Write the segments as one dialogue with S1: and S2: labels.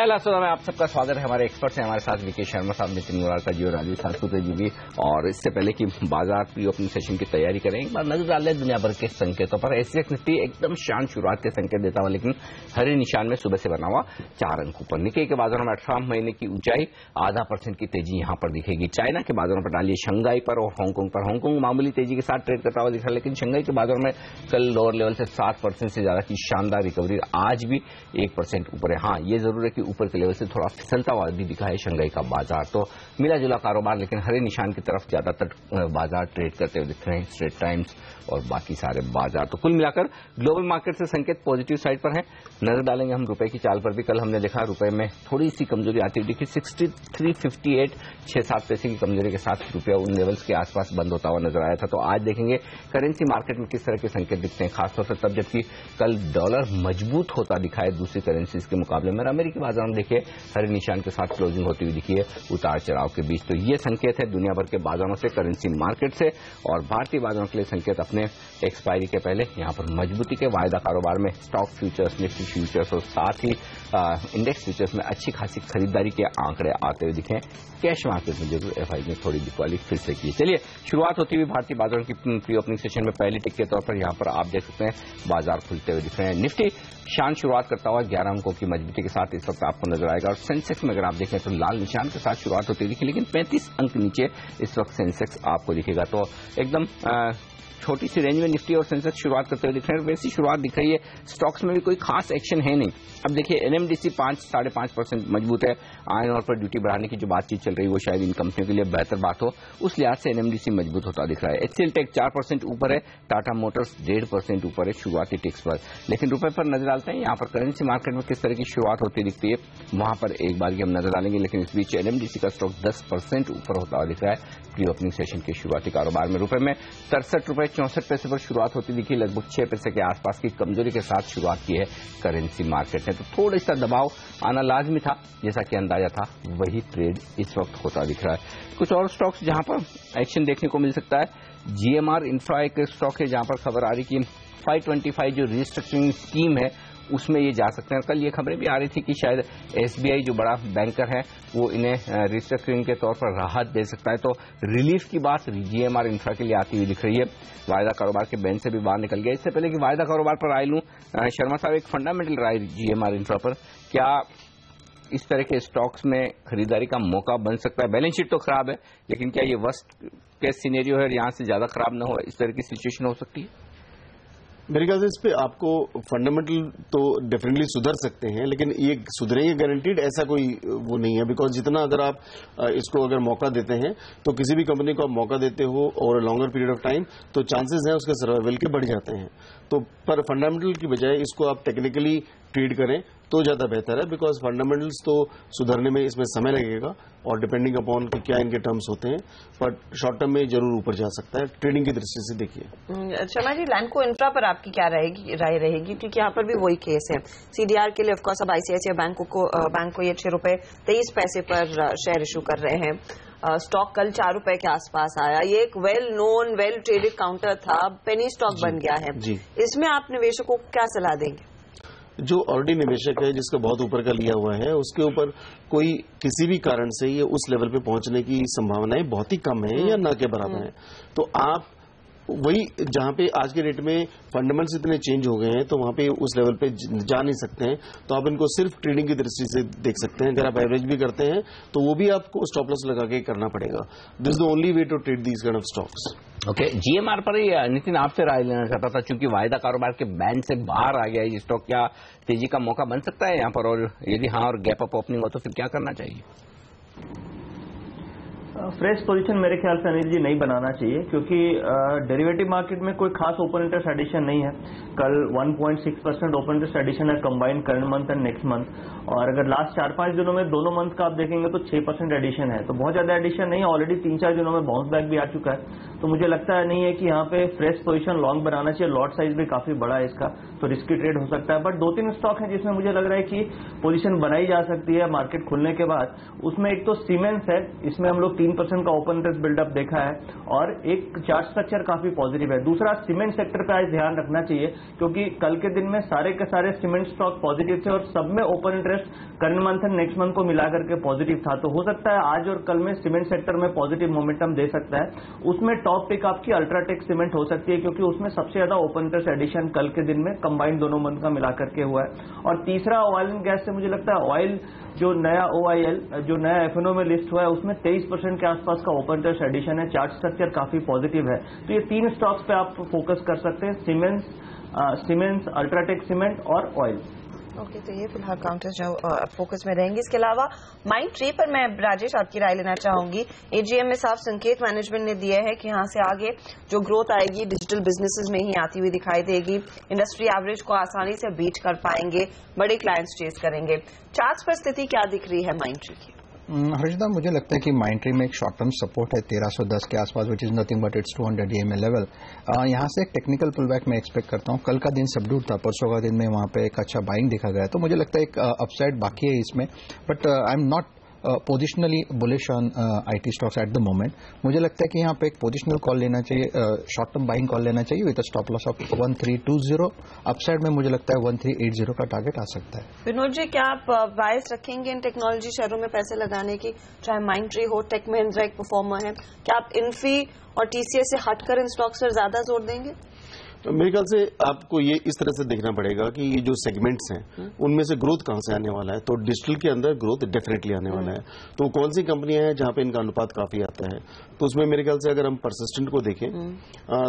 S1: पहला सौदा में आप सबका स्वागत है। हमारे एक्सपर्ट्स हैं हमारे साथ विकेश शर्मा साहब, नितिन मुरारका जी और राजीव सासूते जी भी। और इससे पहले कि बाजार प्री ओपनिंग सेशन की तैयारी करें, एक बार नजर डाल लें दुनिया भर के संकेतों पर। एसजीएक्स निफ्टी एकदम शांत शुरुआत के संकेत देता हुआ लेकिन हरे निशान में सुबह से बना हुआ 4 अंक ऊपर। निक्केई के बाजारों में 18 महीने की ऊंचाई, 0.5% की तेजी यहां पर दिखेगी। चाइना के बाजारों पर डालिए शंघाई पर और हांगकांग पर। हांगकांग मामूली तेजी के साथ ट्रेड करता हुआ दिख रहा है, लेकिन शंघाई के बाजारों में कल लोअर लेवल से 7% से ज्यादा की शानदार रिकवरी, आज भी 1% ऊपर है। हाँ, ये जरूर है कि ऊपर के लेवल से थोड़ा फिसलता हुआ भी दिखा है शंघाई का बाजार। तो मिला जुला कारोबार, लेकिन हरे निशान की तरफ ज्यादातर बाजार ट्रेड करते हुए दिख रहे हैं, स्ट्रेट टाइम्स और बाकी सारे बाजार। तो कुल मिलाकर ग्लोबल मार्केट से संकेत पॉजिटिव साइड पर है। नजर डालेंगे हम रुपए की चाल पर भी। कल हमने देखा रुपए में थोड़ी सी कमजोरी आती हुई दिखी, 63.58, 6-7 पैसे की कमजोरी के साथ रुपया उन लेवल्स के आसपास बंद होता हुआ नजर आया था। तो आज देखेंगे करेंसी मार्केट में किस तरह के संकेत दिखते हैं, खासतौर से तब जबकि कल डॉलर मजबूत होता दिखा है दूसरी करेंसीज के मुकाबले में। अमेरिकी बाजार में देखिए हरे निशान के साथ क्लोजिंग होती हुई दिखी है उतार चढ़ाव के बीच। तो ये संकेत है दुनिया भर के बाजारों से, करेंसी मार्केट से। और भारतीय बाजारों के लिए संकेत अपने एक्सपायरी के पहले यहां पर मजबूती के वायदा कारोबार में स्टॉक फ्यूचर्स, निफ्टी फ्यूचर्स और साथ ही इंडेक्स फ्यूचर्स में अच्छी खासी खरीदारी के आंकड़े आते हुए दिखे। कैश मार्केट में जरूर एफआई ने थोड़ी बिकवाली फिर से की। चलिए शुरुआत होती हुई भारतीय बाजारों की प्री ओपनिंग सेशन में पहली टिक के तौर पर यहां पर आप देख सकते हैं बाजार खुलते हुए दिख रहे हैं। निफ्टी शांत शुरुआत करता हुआ 11 अंकों की मजबूती के साथ इस वक्त आपको नजर आएगा। और सेंसेक्स में अगर आप देखें तो लाल निशान के साथ शुरुआत होती दिखी, लेकिन 35 अंक नीचे इस वक्त सेंसेक्स आपको दिखेगा। तो एकदम छोटी सी रेंज में निफ्टी और सेंसेक्स शुरुआत करते हुए दिख रहे हैं। वैसी शुरुआत दिख रही है, स्टॉक्स में भी कोई खास एक्शन है नहीं। अब देखिए एनएमडीसी 5-5.5% मजबूत है। आयरन ओर पर ड्यूटी बढ़ाने की जो बातचीत चल रही है वो शायद इन कंपनियों के लिए बेहतर बात हो, उस लिहाज से एनएमडीसी मजबूत होता दिख रहा है। एचसीएल टेक 4% ऊपर है, टाटा मोटर्स 1.5% ऊपर है शुरुआती टिक्स पर। लेकिन रुपए पर नजर डालते हैं, यहाँ पर करेंसी मार्केट में किस तरह की शुरुआत होती दिखती है, वहां पर एक बार हम नजर डालेंगे। लेकिन इस बीच एनएमडीसी का स्टॉक 10% ऊपर होता हुआ दिख रहा है प्री ओपनिंग सेशन के शुरुआती कारोबार में। रुपए में 63 रुपए 64 पैसे पर शुरुआत होती दिखी, लगभग 6 पैसे के आसपास की कमजोरी के साथ शुरुआत की है करेंसी मार्केट ने। तो थोड़ा सा दबाव आना लाजमी था, जैसा कि अंदाजा था वही ट्रेड इस वक्त होता दिख रहा है। कुछ और स्टॉक्स जहां पर एक्शन देखने को मिल सकता है, जीएमआर इंफ्रा एक स्टॉक है जहां पर खबर आ रही कि 525 जो रिस्ट्रक्चरिंग स्कीम है उसमें ये जा सकते हैं। कल ये खबरें भी आ रही थी कि शायद एसबीआई जो बड़ा बैंकर है वो इन्हें रिस्ट्रक्चरिंग के तौर पर राहत दे सकता है। तो रिलीफ की बात जीएमआर इंफ्रा के लिए आती हुई दिख रही है। वायदा कारोबार के बेंच से भी बाहर निकल गया। इससे पहले कि वायदा कारोबार पर राय लूं, शर्मा साहब एक फंडामेंटल राय जीएमआर इंफ्रा पर, क्या इस तरह के स्टॉक्स में खरीदारी का मौका बन सकता है? बैलेंस शीट तो खराब है, लेकिन क्या ये वर्स्ट केस सिनेरियो है, यहां से ज्यादा खराब न हो, इस तरह की सिचुएशन हो सकती है?
S2: मेरे ख्याल से इस पे आपको फंडामेंटल तो डेफिनेटली सुधर सकते हैं, लेकिन ये सुधरेंगे गारंटीड ऐसा कोई वो नहीं है। बिकॉज जितना अगर आप इसको अगर मौका देते हैं तो किसी भी कंपनी को आप मौका देते हो और लॉन्गर पीरियड ऑफ टाइम तो चांसेस हैं उसके सर्वाइवल के बढ़ जाते हैं। तो पर फंडामेंटल की बजाय इसको आप टेक्निकली ट्रीट करें तो ज्यादा बेहतर है, बिकॉज फंडामेंटल्स तो सुधरने में इसमें समय लगेगा और डिपेंडिंग अपॉन कि क्या इनके टर्म्स होते हैं, बट शॉर्ट टर्म में जरूर ऊपर जा सकता है ट्रेडिंग की दृष्टि से। देखिए
S3: शर्मा जी, लैंडको इंफ्रा पर आपकी क्या राय रहेगी, क्योंकि यहाँ पर भी वही केस है। सीडीआर के लिए ऑफकोर्स अब आईसीआईसीआई बैंक को ये 6 रुपए 23 पैसे पर शेयर इशू कर रहे हैं। स्टॉक कल 4 रुपए के आसपास आया। ये एक well known well traded counter था, पेनी स्टॉक बन गया है। इसमें आप निवेशकों को क्या सलाह देंगे?
S2: जो ऑलरेडी निवेशक है जिसका बहुत ऊपर का लिया हुआ है उसके ऊपर कोई किसी भी कारण से ये उस लेवल पे पहुंचने की संभावनाएं बहुत ही कम है या ना के बराबर है। तो आप वही जहां पे आज के रेट में फंडामेंटल्स इतने चेंज हो गए हैं तो वहां पे उस लेवल पे जा नहीं सकते हैं। तो आप इनको सिर्फ ट्रेडिंग की दृष्टि से देख सकते हैं। अगर आप एवरेज भी करते हैं तो वो भी आपको स्टॉप लॉस लगा के करना पड़ेगा। This is the only way to trade these kind of stocks.
S1: Okay, GMR पर ही नितिन आपसे राय लेना चाहता था, क्योंकि वायदा कारोबार के बैंड से बाहर आ गया है ये स्टॉक, क्या तेजी का मौका बन सकता है यहाँ पर? और यदि हाँ और गैप अप ओपनिंग हो तो फिर क्या करना चाहिए?
S4: फ्रेश पोजीशन मेरे ख्याल से अनिल जी नहीं बनाना चाहिए, क्योंकि डेरिवेटिव मार्केट में कोई खास ओपन इंटरेस्ट एडिशन नहीं है। कल 1.6% ओपन इंटरेस्ट एडिशन है combined current month and next month, और अगर लास्ट 4-5 दिनों में दोनों मंथ का आप देखेंगे तो 6% एडिशन है। तो बहुत ज्यादा एडिशन नहीं है, ऑलरेडी 3-4 दिनों में बाउंस बैक भी आ चुका है। तो मुझे लगता है नहीं है कि यहाँ पे फ्रेश पोजीशन लॉन्ग बनाना चाहिए। लॉट साइज भी काफी बड़ा है इसका, तो रिस्की ट्रेड हो सकता है। बट 2-3 स्टॉक है जिसमें मुझे लग रहा है कि पोजीशन बनाई जा सकती है मार्केट खुलने के बाद। उसमें एक तो सीमेंस है, इसमें हम लोग 3% का ओपन इंटरेस्ट बिल्डअप देखा है और एक चार्ट स्ट्रक्चर काफी पॉजिटिव है। दूसरा, सीमेंट सेक्टर पे आज ध्यान रखना चाहिए क्योंकि कल के दिन में सारे के सारे सीमेंट स्टॉक पॉजिटिव थे और सब में open interest current month and next month को मिलाकर के पॉजिटिव था। तो हो सकता है आज और कल में सीमेंट सेक्टर में पॉजिटिव मोमेंटम दे सकता है। उसमें टॉप पिक आपकी अल्ट्राटेक सीमेंट हो सकती है क्योंकि उसमें सबसे ज्यादा ओपन इंटरेस्ट एडिशन कल के दिन में कंबाइंड दोनों मंथ का मिलाकर के हुआ है। और तीसरा, ऑयल एंड गैस से मुझे लगता है ऑयल जो नया OIL जो नया FNO में लिस्ट हुआ है उसमें 23% के आसपास का ओपन इंटरेस्ट एडिशन है। चार्ट स्ट्रक्चर काफी पॉजिटिव है। तो ये 3 स्टॉक्स पे आप फोकस कर सकते हैं, सीमेंस, अल्ट्राटेक सीमेंट और ऑयल।
S3: ओके, तो ये फिलहाल काउंटर जो फोकस में रहेंगे। इसके अलावा माइंड ट्री पर मैं राजेश आपकी राय लेना चाहूंगी। AGM में साफ संकेत मैनेजमेंट ने दिया है कि यहां से आगे जो ग्रोथ आएगी डिजिटल बिजनेसेस में ही आती हुई दिखाई देगी। इंडस्ट्री एवरेज को आसानी से बीट कर पाएंगे, बड़े क्लाइंट्स चेस करेंगे। चार्ट्स पर स्थिति क्या दिख रही है माइंड ट्री की?
S5: हर्षदा, मुझे लगता है कि माइंड ट्री में एक शॉर्ट टर्म सपोर्ट है 1310 के आसपास, which is nothing but it's 200 EMA level. यहां से एक टेक्निकल पुल बैक मैं एक्सपेक्ट करता हूं। कल का दिन सबड्यूड था, परसों का दिन में वहां पे एक अच्छा बाइंग दिखा गया, तो मुझे लगता है एक अपसाइड बाकी है इसमें। But I am not positionally bullish on IT stocks at the moment. मुझे लगता है कि यहाँ पे एक पोजिशनल कॉल लेना चाहिए, शॉर्ट टर्म बाइंग कॉल लेना चाहिए with stop loss of 1320। Upside में मुझे लगता है 1380 का टारगेट आ सकता है।
S3: विनोद जी, क्या आप बायस रखेंगे इन टेक्नोलॉजी शेयरों में पैसे लगाने की? चाहे माइंड ट्री हो, टेक महिंद्रा एक परफॉर्मर है, क्या आप इन्फी और TCS से हटकर इन स्टॉक्स पर ज्यादा जोर देंगे?
S2: तो मेरे ख्याल से आपको ये इस तरह से देखना पड़ेगा कि ये जो सेगमेंट्स हैं उनमें से ग्रोथ कहां से आने वाला है। तो डिजिटल के अंदर ग्रोथ डेफिनेटली आने वाला है। तो कौन सी कंपनियां हैं जहां पे इनका अनुपात काफी आता है, तो उसमें मेरे ख्याल से अगर हम परसिस्टेंट को देखें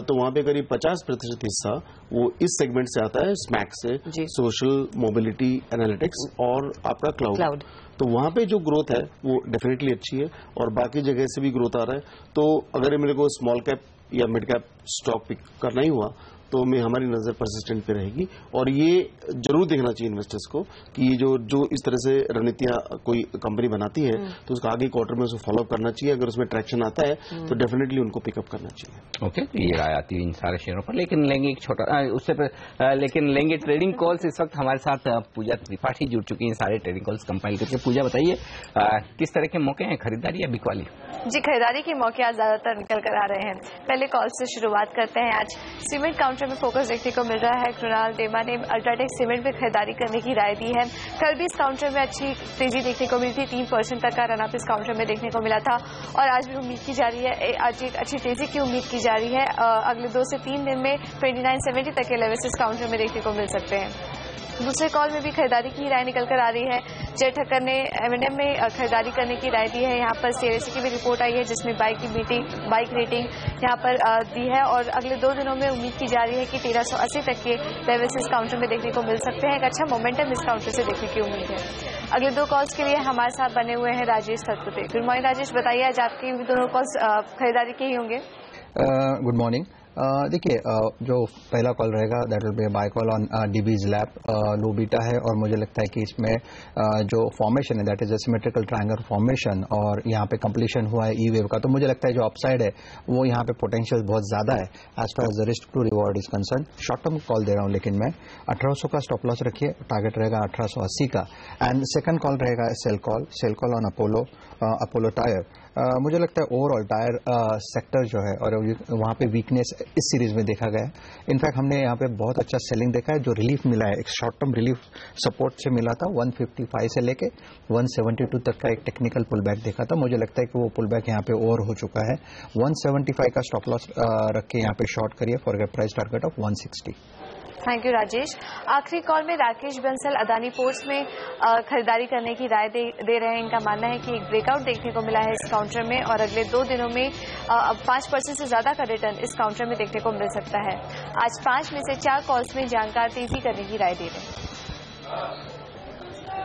S2: तो वहां पे करीब 50% हिस्सा वो इस सेगमेंट से आता है, स्मैक से, सोशल, मोबिलिटी, एनालिटिक्स और आपका क्लाउड। तो वहां पे जो ग्रोथ है वो डेफिनेटली अच्छी है और बाकी जगह से भी ग्रोथ आ रहा है। तो अगर मेरे को स्मॉल कैप या मिड कैप स्टॉक पिक करना ही हुआ तो हमारी नजर परसिस्टेंट पे रहेगी। और ये जरूर देखना चाहिए इन्वेस्टर्स को कि जो इस तरह से रणनीतियां कोई कंपनी बनाती है तो उसका आगे क्वार्टर में उसको फॉलोअप करना चाहिए। अगर उसमें ट्रैक्शन आता है तो डेफिनेटली उनको पिकअप करना चाहिए।
S1: ओके, ये राय आती है इन सारे शेयरों पर। लेकिन लेंगे एक छोटा लेकिन लेंगे ट्रेडिंग कॉल्स। इस वक्त हमारे साथ पूजा त्रिपाठी जुड़ चुकी हैं सारे ट्रेडिंग कॉल्स कंपाइल करके। पूजा, बताइए किस तरह के मौके हैं, खरीदारी या बिकवाली?
S6: जी, खरीदारी के मौके आज ज्यादातर निकल कर आ रहे हैं। पहले कॉल से शुरुआत करते हैं। आज सीमेंट काउंटर में फोकस देखने को मिल रहा है। कृणाल डेमा ने अल्ट्राटेक सीमेंट में खरीदारी करने की राय दी है। कल भी इस काउंटर में अच्छी तेजी देखने को मिली थी, 3% तक का रनअप इस काउंटर में देखने को मिला था और आज भी उम्मीद की जा रही है, आज एक अच्छी तेजी की उम्मीद की जा रही है। अगले 2 से 3 दिन में 2970 तक के लेवल्स इस काउंटर में देखने को मिल सकते हैं। दूसरे कॉल में भी खरीदारी की राय निकल कर आ रही है। जय ठक्कर ने M&M में खरीदारी करने की राय दी है। यहाँ पर CLSA की भी रिपोर्ट आई है जिसमें बाइक रेटिंग यहाँ पर दी है और अगले 2 दिनों में उम्मीद की जा रही है कि 1380 तक के लेवल्स इस काउंटर में देखने को मिल सकते हैं। एक अच्छा मोमेंटम इस काउंटर से देखने की उम्मीद है। अगले 2 कॉल्स के लिए हमारे साथ बने हुए हैं राजेश सतपुते। गुड मॉर्निंग राजेश, बताइए आज आपके दोनों कॉल्स खरीदारी के ही होंगे?
S5: Good morning. देखिए, जो पहला कॉल रहेगा that will be buy call on DB's lab. Low beta है और मुझे लगता है कि इसमें जो फॉर्मेशन है that is a symmetrical triangle formation और यहाँ पे कंप्लीशन हुआ है ई वेव का, तो मुझे लगता है जो अपसाइड है वो यहाँ पे पोटेंशियल बहुत ज्यादा है as far as the risk to reward is concern. Short term call दे रहा हूँ लेकिन मैं 1800 का स्टॉप लॉस रखिए, टारगेट रहेगा 1880 का। एंड सेकंड कॉल रहेगा sell call on Apollo tyre. मुझे लगता है ओवरऑल टायर सेक्टर जो है और वहाँ पे वीकनेस इस सीरीज में देखा गया है। इनफैक्ट हमने यहाँ पे बहुत अच्छा सेलिंग देखा है। जो रिलीफ मिला है एक शॉर्ट टर्म रिलीफ सपोर्ट से मिला था 155 से लेके 172 तक का एक टेक्निकल पुल बैक देखा था। मुझे लगता है कि वो पुल बैक यहाँ पे ओवर हो चुका है। 175 का स्टॉप लॉस रख के यहाँ पे शॉर्ट करिए for price target of 160।
S6: Thank you Rajesh. आखिरी कॉल में राकेश बंसल अदानी पोर्ट्स में खरीदारी करने की राय दे रहे हैं। इनका मानना है कि एक ब्रेकआउट देखने को मिला है इस काउंटर में और अगले 2 दिनों में 5% से ज्यादा का रिटर्न इस काउंटर में देखने को मिल सकता है। आज 5 में से 4 कॉल्स में जानकार तेजी करने की राय दे रहे हैं।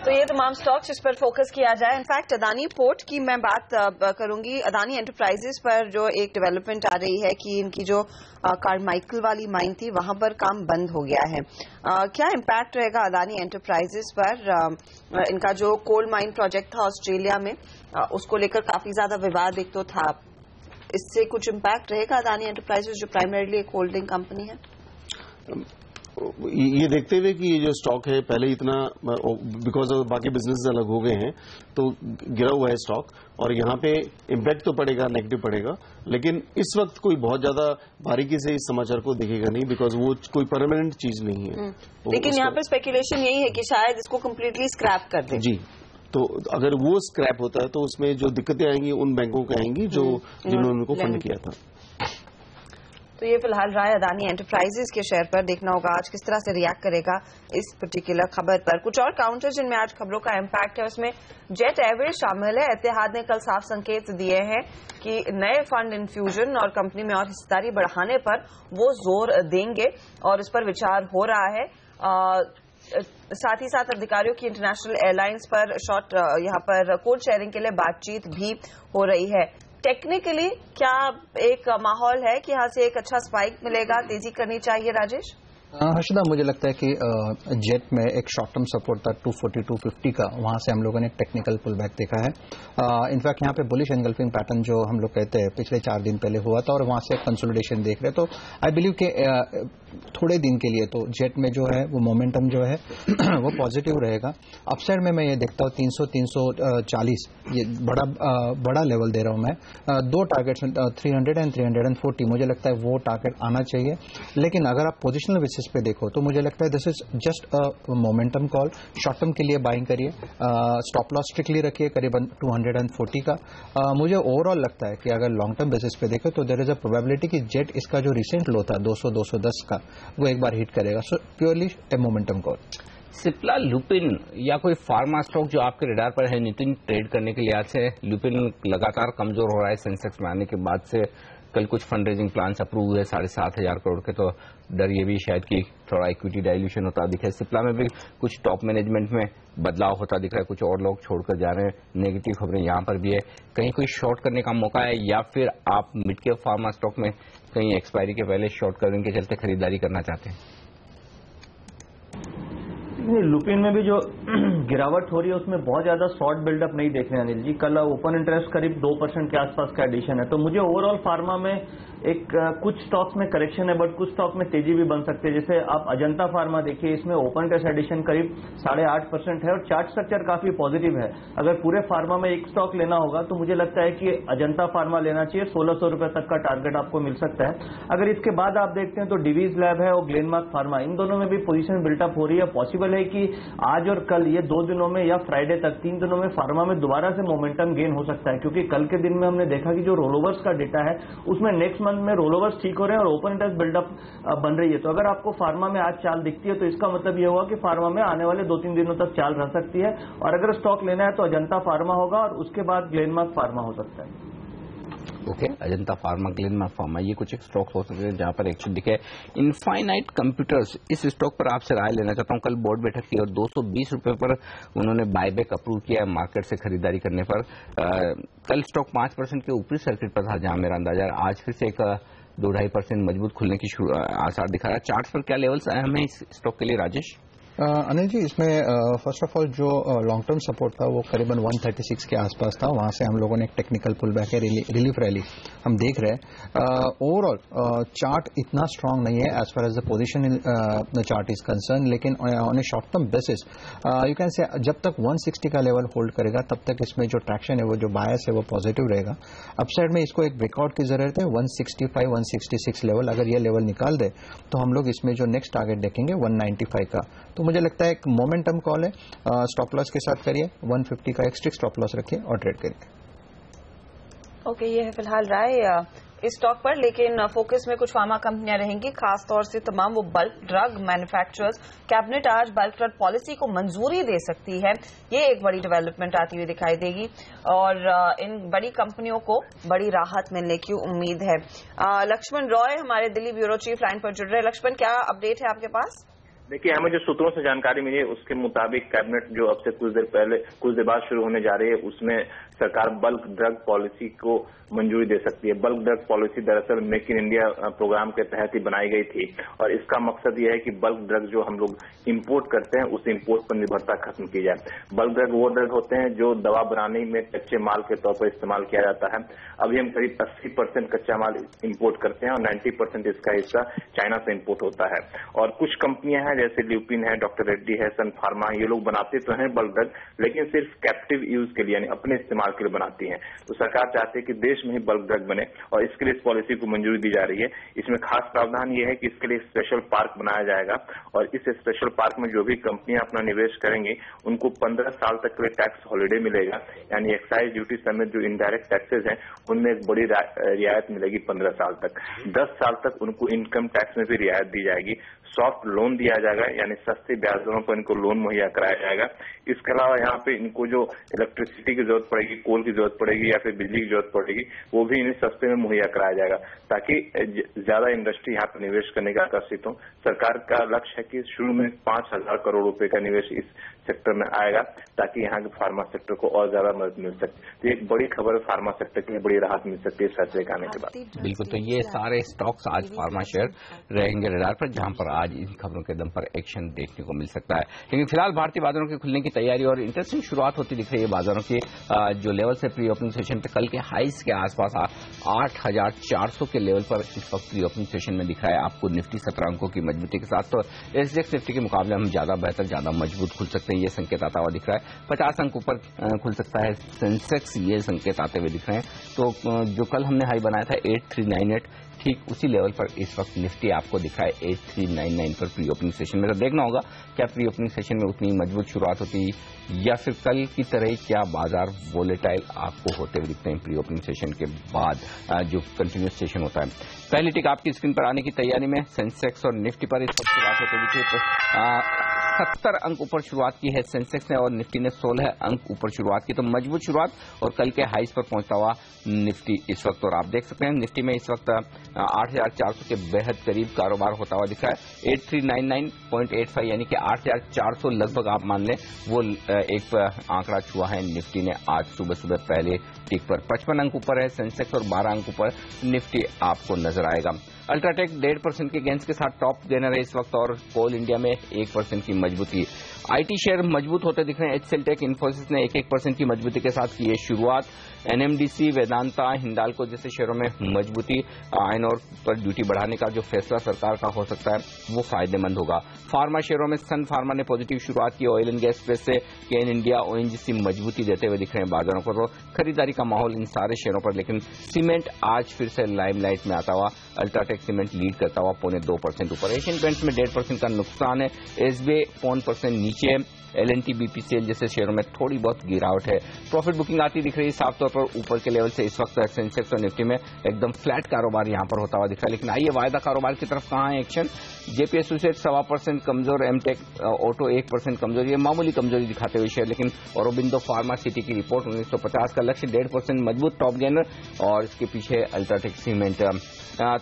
S3: तो ये तमाम स्टॉक्स जिस पर फोकस किया जाए। इनफैक्ट अदानी पोर्ट की मैं बात करूंगी। अदानी एंटरप्राइजेस पर जो एक डेवलपमेंट आ रही है कि इनकी जो कार्माइकल वाली माइन थी वहां पर काम बंद हो गया है। क्या इम्पैक्ट रहेगा अदानी एंटरप्राइजेस पर? इनका जो कोल माइन प्रोजेक्ट था ऑस्ट्रेलिया में उसको लेकर काफी ज्यादा विवाद एक तो था, इससे कुछ इम्पैक्ट रहेगा अदानी एंटरप्राइजेस जो प्राइमरीली एक होल्डिंग कंपनी है?
S2: ये देखते हुए कि ये जो स्टॉक है पहले इतना बिकॉज ऑफ बाकी बिजनेस अलग हो गए हैं तो गिरा हुआ है स्टॉक, और यहाँ पे इम्पैक्ट तो पड़ेगा, नेगेटिव पड़ेगा, लेकिन इस वक्त कोई बहुत ज्यादा बारीकी से इस समाचार को देखेगा नहीं, बिकॉज वो कोई परमानेंट चीज नहीं है।
S3: लेकिन यहाँ पर स्पेकुलेशन यही है कि शायद इसको कम्प्लीटली स्क्रैप कर दें।
S2: जी, तो अगर वो स्क्रैप होता है तो उसमें जो दिक्कतें आएंगी उन बैंकों को आएंगी जिन्होंने उनको फंड किया था।
S3: तो ये फिलहाल राय अदानी एंटरप्राइजेज के शेयर पर। देखना होगा आज किस तरह से रिएक्ट करेगा इस पर्टिकुलर खबर पर। कुछ और काउंटर जिनमें आज खबरों का इम्पैक्ट है उसमें जेट एयरवेज शामिल है। एतिहाद ने कल साफ संकेत दिए हैं कि नए फंड इन्फ्यूजन और कंपनी में और हिस्सेदारी बढ़ाने पर वो जोर देंगे और इस पर विचार हो रहा है। साथ ही साथ अधिकारियों की इंटरनेशनल एयरलाइंस पर शॉर्ट यहाँ पर कोड शेयरिंग के लिए बातचीत भी हो रही है। टेक्निकली क्या एक माहौल है कि यहाँ से एक अच्छा स्पाइक मिलेगा, तेजी करनी चाहिए राजेश?
S5: हर्षदा, मुझे लगता है कि जेट में एक शॉर्ट टर्म सपोर्ट था 240-250 का, वहां से हम लोगों ने टेक्निकल पुल बैक देखा है। इनफैक्ट यहाँ पे बुलिश एंगल्फिंग पैटर्न जो हम लोग कहते हैं पिछले 4 दिन पहले हुआ था और वहां से कंसोलिडेशन देख रहे, तो आई बिलीव कि थोड़े दिन के लिए तो जेट में जो है वो मोमेंटम जो है वो पॉजिटिव रहेगा। अपसाइड में मैं ये देखता हूँ 300-340 ये बड़ा लेवल दे रहा हूँ मैं। 2 टारगेट्स 300 एंड 340 मुझे लगता है वो टारगेट आना चाहिए। लेकिन अगर आप पोजिशनल बेसिस पे देखो तो मुझे लगता है this is just a momentum call. Short term के लिए बाइंग करिए, स्टॉप लॉस स्ट्रिक्टली रखिए करीबन 240 का। मुझे ओवरऑल लगता है कि अगर लॉन्ग टर्म बेसिस पे देखें तो देयर इज अ प्रोबेबिलिटी कि जेट इसका जो रिसेंट लो था 200-210 का वो एक बार हिट करेगा। सो प्योरली ए मोमेंटम कॉल।
S1: सिप्ला, लुपिन या कोई फार्मा स्टॉक जो आपके रडार पर है नितिन ट्रेड करने के लिहाज से? लुपिन लगातार कमजोर हो रहा है सेंसेक्स में आने के बाद से। कल कुछ फंड रेजिंग प्लान्स अप्रूव हुए 7,500 करोड़ के, तो डर ये भी शायद कि थोड़ा इक्विटी डाइल्यूशन होता दिखा है। सिप्ला में भी कुछ टॉप मैनेजमेंट में बदलाव होता दिख रहा है, कुछ और लोग छोड़कर जा रहे हैं। नेगेटिव खबरें यहाँ पर भी है। कहीं कोई शॉर्ट करने का मौका है या फिर आप मिड कैप फार्मा स्टॉक में कहीं एक्सपायरी के पहले शॉर्ट करने के चलते खरीदारी करना चाहते हैं?
S4: लुपिन में भी जो गिरावट हो रही है उसमें बहुत ज्यादा शॉर्ट बिल्डअप नहीं देख रहे हैं अनिल जी। कल ओपन इंटरेस्ट करीब 2% के आसपास का एडिशन है, तो मुझे ओवरऑल फार्मा में कुछ स्टॉक्स में करेक्शन है बट कुछ स्टॉक में तेजी भी बन सकती है। जैसे आप अजंता फार्मा देखिए, इसमें ओपन इंटरेस्ट एडिशन करीब 8.5% है और चार्ट स्ट्रक्चर काफी पॉजिटिव है। अगर पूरे फार्मा में एक स्टॉक लेना होगा तो मुझे लगता है कि अजंता फार्मा लेना चाहिए। 1,600 रुपए तक का टारगेट आपको मिल सकता है। अगर इसके बाद आप देखते हैं तो डिवीज लैब है और ग्लेनमार्क फार्मा, इन दोनों में भी पोजीशन बिल्टअप हो रही है। पॉसिबल है कि आज और कल ये 2 दिनों में या फ्राइडे तक 3 दिनों में फार्मा में दोबारा से मोमेंटम गेन हो सकता है, क्योंकि कल के दिन में हमने देखा कि जो रोलोवर्स का डेटा है उसमें नेक्स्ट मंथ में रोलोवर्स ठीक हो रहे हैं और ओपन इंटरेस्ट बिल्डअप बन रही है। तो अगर आपको फार्मा में आज चाल दिखती है तो इसका मतलब यह हुआ कि फार्मा में आने वाले 2-3 दिनों तक चाल रह सकती है। और अगर स्टॉक लेना है तो अजंता फार्मा होगा और उसके बाद ग्लेनमार्क फार्मा हो सकता है।
S1: Okay, Ajanta pharma, Glenmark pharma, ये कुछ एक स्टॉक हो सकते हैं जहां पर एक्शन दिखे। इनफाइनाइट कंप्यूटर्स, इस स्टॉक पर आपसे राय लेना चाहता हूं। कल बोर्ड बैठक की और 220 रुपए पर उन्होंने बायबैक अप्रूव किया है मार्केट से खरीदारी करने पर। कल स्टॉक 5% के ऊपरी सर्किट पर था जहां मेरा अंदाजा है आज फिर से एक 2-2.5% मजबूत खुलने की आसार दिखा रहा है। चार्ट्स पर क्या लेवल्स अहम है इस स्टॉक के लिए राजेश?
S5: अनिल जी, इसमें फर्स्ट ऑफ ऑल जो लॉन्ग टर्म सपोर्ट था वो करीबन 136 के आसपास था। वहां से हम लोगों ने एक टेक्निकल पुल बैक है, रिलीफ रैली हम देख रहे हैं। ओवरऑल चार्ट इतना स्ट्रांग नहीं है as far as the position in the chart is concern, लेकिन on a short term basis you can say जब तक 160 का लेवल होल्ड करेगा तब तक इसमें जो ट्रैक्शन है वो जो बायस है वो पॉजिटिव रहेगा। अपसाइड में इसको एक ब्रेकआउट की जरूरत है 165-166 लेवल। अगर ये लेवल निकाल दे तो हम लोग इसमें जो नेक्स्ट टारगेट देखेंगे 195 का। तो मुझे लगता है एक मोमेंटम कॉल है। स्टॉप लॉस के साथ करिए, 150 का एक स्ट्रिक्ट स्टॉप लॉस रखिए और ट्रेड करिए।
S3: ओके, ये है फिलहाल राय इस स्टॉक पर। लेकिन फोकस में कुछ फार्मा कंपनियां रहेंगी, खासतौर से तमाम वो बल्क ड्रग मैन्युफैक्चरर्स। कैबिनेट आज बल्क ड्रग पॉलिसी को मंजूरी दे सकती है, ये एक बड़ी डेवलपमेंट आती हुई दिखाई देगी और इन बड़ी कंपनियों को बड़ी राहत मिलने की उम्मीद है। लक्ष्मण रॉय हमारे दिल्ली ब्यूरो चीफ लाइन पर जुड़ रहे हैं। लक्ष्मण, क्या अपडेट है आपके पास?
S7: देखिए, हमें जो सूत्रों से जानकारी मिली है उसके मुताबिक कैबिनेट जो अब से कुछ देर बाद शुरू होने जा रही है उसमें सरकार बल्क ड्रग पॉलिसी को मंजूरी दे सकती है। बल्क ड्रग पॉलिसी दरअसल मेक इन इंडिया प्रोग्राम के तहत ही बनाई गई थी और इसका मकसद यह है कि बल्क ड्रग जो हम लोग इंपोर्ट करते हैं उस इंपोर्ट पर निर्भरता खत्म की जाए। बल्क ड्रग वो ड्रग होते हैं जो दवा बनाने में कच्चे माल के तौर पर इस्तेमाल किया जाता है। अभी हम करीब 80% कच्चा माल इंपोर्ट करते हैं और 90% इसका हिस्सा चाइना से इंपोर्ट होता है। और कुछ कंपनियां हैं जैसे ल्यूपिन है, डॉक्टर रेड्डी है, सन फार्मा, ये लोग बनाते तो हैं बल्क ड्रग, लेकिन सिर्फ कैप्टिव यूज के लिए यानी अपने इस्तेमाल के लिए बनाती हैं। तो सरकार चाहती है कि देश में ही बल्क ड्रग बने और इसके लिए इस पॉलिसी को मंजूरी दी जा रही है। इसमें खास प्रावधान ये है कि इसके लिए स्पेशल पार्क बनाया जाएगा और इस स्पेशल पार्क में जो भी कंपनियां अपना निवेश करेंगी उनको 15 साल तक के लिए टैक्स हॉलिडे मिलेगा, यानी एक्साइज ड्यूटी समेत जो इनडायरेक्ट टैक्सेस हैं उनमें एक बड़ी रियायत मिलेगी 15 साल तक। 10 साल तक उनको इनकम टैक्स में भी रियायत दी जाएगी। सॉफ्ट लोन दिया जाएगा यानी सस्ते ब्याज दरों पर इनको लोन मुहैया कराया जाएगा। इसके अलावा यहाँ पे इनको जो इलेक्ट्रिसिटी की जरूरत पड़ेगी, कोल की जरूरत पड़ेगी या फिर बिजली की जरूरत पड़ेगी वो भी इन्हें सस्ते में मुहैया कराया जाएगा ताकि ज्यादा इंडस्ट्री यहाँ पे निवेश करने का आकर्षित हो। सरकार का लक्ष्य है कि शुरू में 5,000 करोड़ रुपए का निवेश इस सेक्टर में आएगा ताकि यहाँ के फार्मा सेक्टर को और ज्यादा मदद मिल सके। तो एक बड़ी खबर है, फार्मा सेक्टर के लिए बड़ी राहत मिल सकती है इस फैसले के आने के बाद।
S1: बिल्कुल, तो ये सारे स्टॉक्स आज फार्मा शेयर रहेंगे रडार पर, जहां पर आज इन खबरों के दम पर एक्शन देखने को मिल सकता है। लेकिन फिलहाल भारतीय बाजारों के खुलने की तैयारी और इंटरेस्टिंग शुरुआत होती दिख रही है बाजारों की। जो लेवल से प्री ओपनिंग सेशन पे कल के हाईस के आसपास 8,400 के लेवल पर इस वक्त प्री ओपनिंग सेशन में दिख रहा है आपको निफ्टी 17 अंकों की मजबूती के साथ। तो एसजीएक्स निफ्टी के मुकाबले हम ज्यादा बेहतर, ज्यादा मजबूत खुल सकते हैं, ये संकेत आता हुआ दिख रहा है। 50 अंक ऊपर खुल सकता है सेंसेक्स, ये संकेत आते हुए दिख रहे हैं। तो जो कल हमने हाई बनाया था 8398, ठीक उसी लेवल पर इस वक्त निफ्टी आपको दिखा है 8399 पर प्री ओपनिंग सेशन में। तो देखना होगा क्या प्री ओपनिंग सेशन में उतनी मजबूत शुरुआत होती या फिर कल की तरह क्या बाजार वोलेटाइल आपको होते हुए दिखते हैं प्री ओपनिंग सेशन के बाद जो कंटिन्यूस सेशन होता है। पहली टिक आपकी स्क्रीन पर आने की तैयारी में सेंसेक्स और निफ्टी पर इस वक्त शुरुआत होते दिखी। 70 अंक ऊपर शुरुआत की है सेंसेक्स ने और निफ्टी ने 16 अंक ऊपर शुरुआत की। तो मजबूत शुरुआत और कल के हाईस पर पहुंचता हुआ निफ्टी इस वक्त। और आप देख सकते हैं निफ्टी में इस वक्त 8,400 के बेहद करीब कारोबार होता हुआ दिखा है। 8399.85 यानी कि 8,400 लगभग आप मान लें वो एक आंकड़ा छुआ है निफ्टी ने आज सुबह पहले टिक पर। 55 अंक ऊपर है सेंसेक्स और 12 अंक ऊपर निफ्टी आपको नजर आएगा। अल्ट्राटेक 1.5% के गेंस के साथ टॉप गेनर है इस वक्त और कोल इंडिया में 1% की मजबूती। आईटी शेयर मजबूत होते दिख रहे हैं। एचसीएल टेक, इन्फोसिस ने 1% की मजबूती के साथ की है शुरुआत। एनएमडीसी, वेदांता, हिंडाल्को जैसे शेयरों में मजबूती। आयरन ओर पर ड्यूटी बढ़ाने का जो फैसला सरकार का हो सकता है वो फायदेमंद होगा। फार्मा शेयरों में सन फार्मा ने पॉजिटिव शुरुआत की। ऑयल एंड गैस स्पेस से केन इंडिया, ओएनजीसी मजबूती देते हुए दिख रहे हैं बाजारों को। तो खरीदारी का माहौल इन सारे शेयरों पर। लेकिन सीमेंट आज फिर से लाइमलाइट में आता हुआ। अल्ट्राटेक सीमेंट लीड करता हुआ 0.2% ऊपर। एशियन पेंट्स में 1.5% का नुकसान है। एसबीआई 1% नीचे। एलएनटी, बीपीसीएल जैसे शेयरों में थोड़ी बहुत गिरावट है। प्रॉफिट बुकिंग आती दिख रही है साफ तौर पर ऊपर के लेवल से। इस वक्त सेंसेक्स और निफ्टी में एकदम फ्लैट कारोबार यहां पर होता हुआ दिख रहा है। लेकिन आइए वायदा कारोबार की तरफ कहां है एक्शन। जेपी एसोसिएट 1.25% कमजोर, एमटेक ऑटो 1% कमजोर, ये मामूली कमजोरी दिखाते हुए शेयर। लेकिन औरोबिंदो फार्मा सिटी की रिपोर्ट 1950 का लक्ष्य 1.5% मजबूत टॉप गेनर और इसके पीछे अल्ट्राटेक सीमेंट।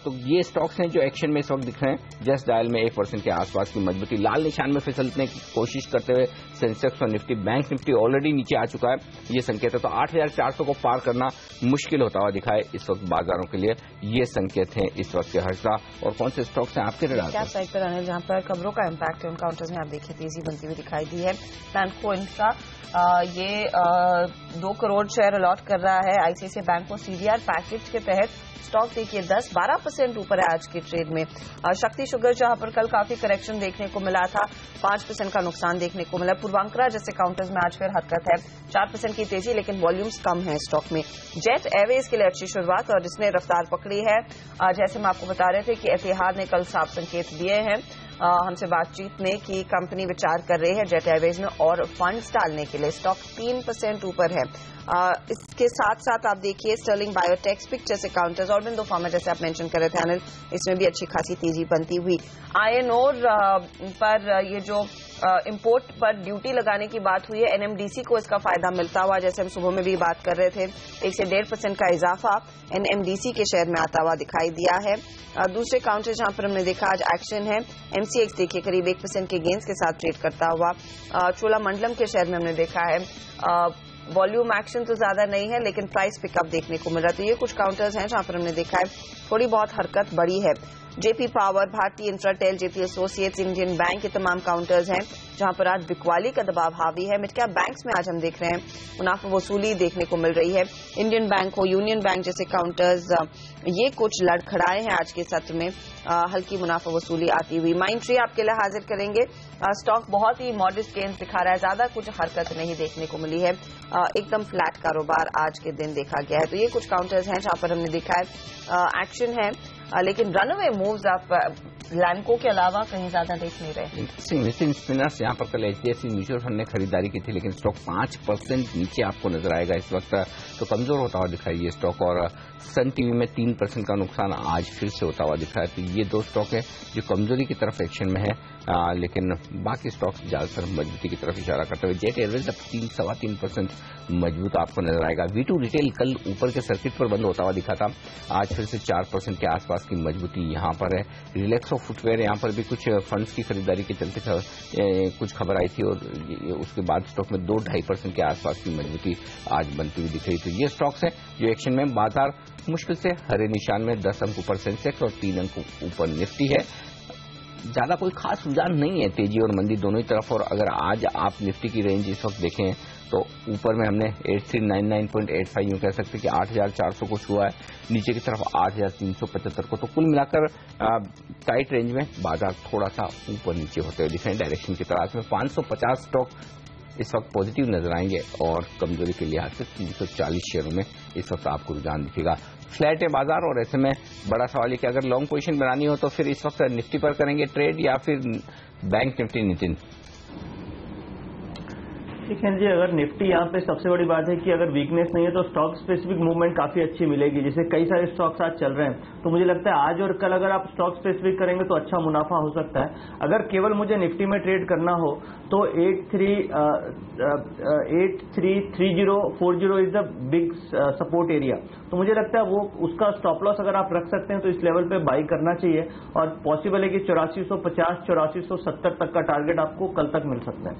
S1: तो ये स्टॉक्स हैं जो एक्शन में इस वक्त दिख रहे हैं। जस्ट डायल में 1% के आसपास की मजबूती। लाल निशान में फिसलने की कोशिश करते हुए सेंसेक्स और निफ्टी। बैंक निफ्टी ऑलरेडी नीचे आ चुका है, ये संकेत है। तो 8,400 को पार करना मुश्किल होता हुआ दिखा है इस वक्त बाजारों के लिए। ये संकेत हैं इस वक्त के हर्षा। और कौन से स्टॉक्स हैं आपके रडार
S3: क्या साइड पर आने जहां पर खबरों का इम्पैक्ट है उन काउंटर्स में आप देखिए तेजी बनती हुई दिखाई दी है। लैंडको इंफ्रा ये 2 करोड़ शेयर अलॉट कर रहा है आईसीआईसीआई बैंक को सीडीआर पैकेज के तहत। स्टॉक देखिए 10-12% ऊपर है आज की ट्रेड में। शक्ति शुगर जहां पर कल काफी करेक्शन देखने को मिला था, 5% का नुकसान देखने को मिला। पूर्वांकरा जैसे काउंटर्स में आज फिर हरकत है, 4% की तेजी, लेकिन वॉल्यूम्स कम है स्टॉक में। जेट एयरवेज के लिए अच्छी शुरुआत और जिसने रफ्तार पकड़ी है। जैसे हम आपको बता रहे थे कि एतिहाद ने कल साफ संकेत दिए हैं हमसे बातचीत में कि कंपनी विचार कर रही है जेट एयरवेज में और फंड्स डालने के लिए। स्टॉक 3% ऊपर है। इसके साथ साथ आप देखिए स्टर्लिंग बायोटेक, स्पिक जैसे काउंटर्स और बिंदो फार्मा जैसे आप मेंशन कर रहे थे अनिल, इसमें भी अच्छी खासी तेजी बनती हुई। आयरन ओर पर ये जो इंपोर्ट पर ड्यूटी लगाने की बात हुई है, एनएमडीसी को इसका फायदा मिलता हुआ, जैसे हम सुबह में भी बात कर रहे थे, 1 से 1.5% का इजाफा एनएमडीसी के शेयर में आता हुआ दिखाई दिया है। दूसरे काउंटर जहां पर हमने देखा आज एक्शन है, एमसीएक्स देखिए करीब 1% के गेंस के साथ ट्रेड करता हुआ। चोलामंडलम के शेयर में हमने देखा है वॉल्यूम एक्शन तो ज्यादा नहीं है लेकिन प्राइस पिकअप देखने को मिल रहा है। तो ये कुछ काउंटर्स हैं जहां पर हमने देखा है थोड़ी बहुत हरकत बढ़ी है। जेपी पावर, भारतीय Infratel, JP associates, Indian bank के तमाम काउंटर्स हैं जहां पर आज बिकवाली का दबाव हावी है। मिड कैप बैंक्स में आज हम देख रहे हैं मुनाफा वसूली देखने को मिल रही है। इंडियन बैंक हो, यूनियन बैंक जैसे काउंटर्स ये कुछ लड़खड़ाए हैं आज के सत्र में, हल्की मुनाफा वसूली आती हुई। माइंड ट्री आपके लिए हाजिर करेंगे, स्टॉक बहुत ही मॉडेस्ट गेन्स दिखा रहा है, ज्यादा कुछ हरकत नहीं देखने को मिली है, एकदम फ्लैट कारोबार आज के दिन देखा गया है। तो ये कुछ काउंटर्स हैं जहां पर हमने देखा है एक्शन है, लेकिन रनअवे मूव्स आप लैंडको के अलावा कहीं ज्यादा देख नहीं रहे।
S1: इंटरेस्टिंग स्पिनर्स यहाँ पर कल एचडीएफसी म्यूचुअल फंड ने खरीदारी की थी, लेकिन स्टॉक 5% नीचे आपको नजर आएगा इस वक्त, तो कमजोर होता हुआ दिखाई ये स्टॉक। और सन टीवी में 3% का नुकसान आज फिर से होता हुआ दिखा है। तो ये दो स्टॉक है जो कमजोरी की तरफ एक्शन में है, लेकिन बाकी स्टॉक्स ज्यादातर मजबूती की तरफ इशारा करते हुए। जेट एयरवेज अब 3-3.25% मजबूत आपको नजर आएगा। V2 रिटेल कल ऊपर के सर्किट पर बंद होता हुआ दिखा था, आज फिर से 4% के आसपास की मजबूती यहाँ पर है। रिलैक्सो फुटवेयर यहाँ पर भी कुछ फंड्स की खरीदारी के चलते कुछ खबर आई थी और उसके बाद स्टॉक में 2-2.5% के आसपास की मजबूती आज बनती हुई दिख रही। तो ये स्टॉक्स हैं जो एक्शन में। बाजार मुश्किल से हरे निशान में 10 अंक ऊपर सेंसेक्स और 3 अंक ऊपर निफ्टी है। ज्यादा कोई खास रुझान नहीं है तेजी और मंदी दोनों ही तरफ। और अगर आज आप निफ्टी की रेंज इस वक्त देखें तो ऊपर में हमने 8399.85 यूं कह सकते कि 8400 को छुआ है, नीचे की तरफ 8375 को। तो कुल मिलाकर टाइट रेंज में बाजार थोड़ा सा ऊपर नीचे होते हुए दिख रहे हैं डायरेक्शन की तलाश में। 550 स्टॉक इस वक्त पॉजिटिव नजर आएंगे और कमजोरी के लिहाज से 340 शेयरों में इस वक्त आपको रुझान दिखेगा। फ्लैट है बाजार और ऐसे में बड़ा सवाल है कि अगर लॉन्ग पोजीशन बनानी हो तो फिर इस वक्त निफ्टी पर करेंगे ट्रेड या फिर बैंक निफ्टी? नितिन
S4: ठीक है जी, अगर निफ्टी यहाँ पे सबसे बड़ी बात है कि अगर वीकनेस नहीं है तो स्टॉक स्पेसिफिक मूवमेंट काफी अच्छी मिलेगी, जैसे कई सारे स्टॉक्स आज चल रहे हैं। तो मुझे लगता है आज और कल अगर आप स्टॉक स्पेसिफिक करेंगे तो अच्छा मुनाफा हो सकता है। अगर केवल मुझे निफ्टी में ट्रेड करना हो तो 833040 is the big support area, तो मुझे लगता है वो उसका स्टॉप लॉस अगर आप रख सकते हैं तो इस लेवल पे बाई करना चाहिए। और पॉसिबल है कि 8450 8470 तक का टारगेट आपको कल तक मिल सकता है।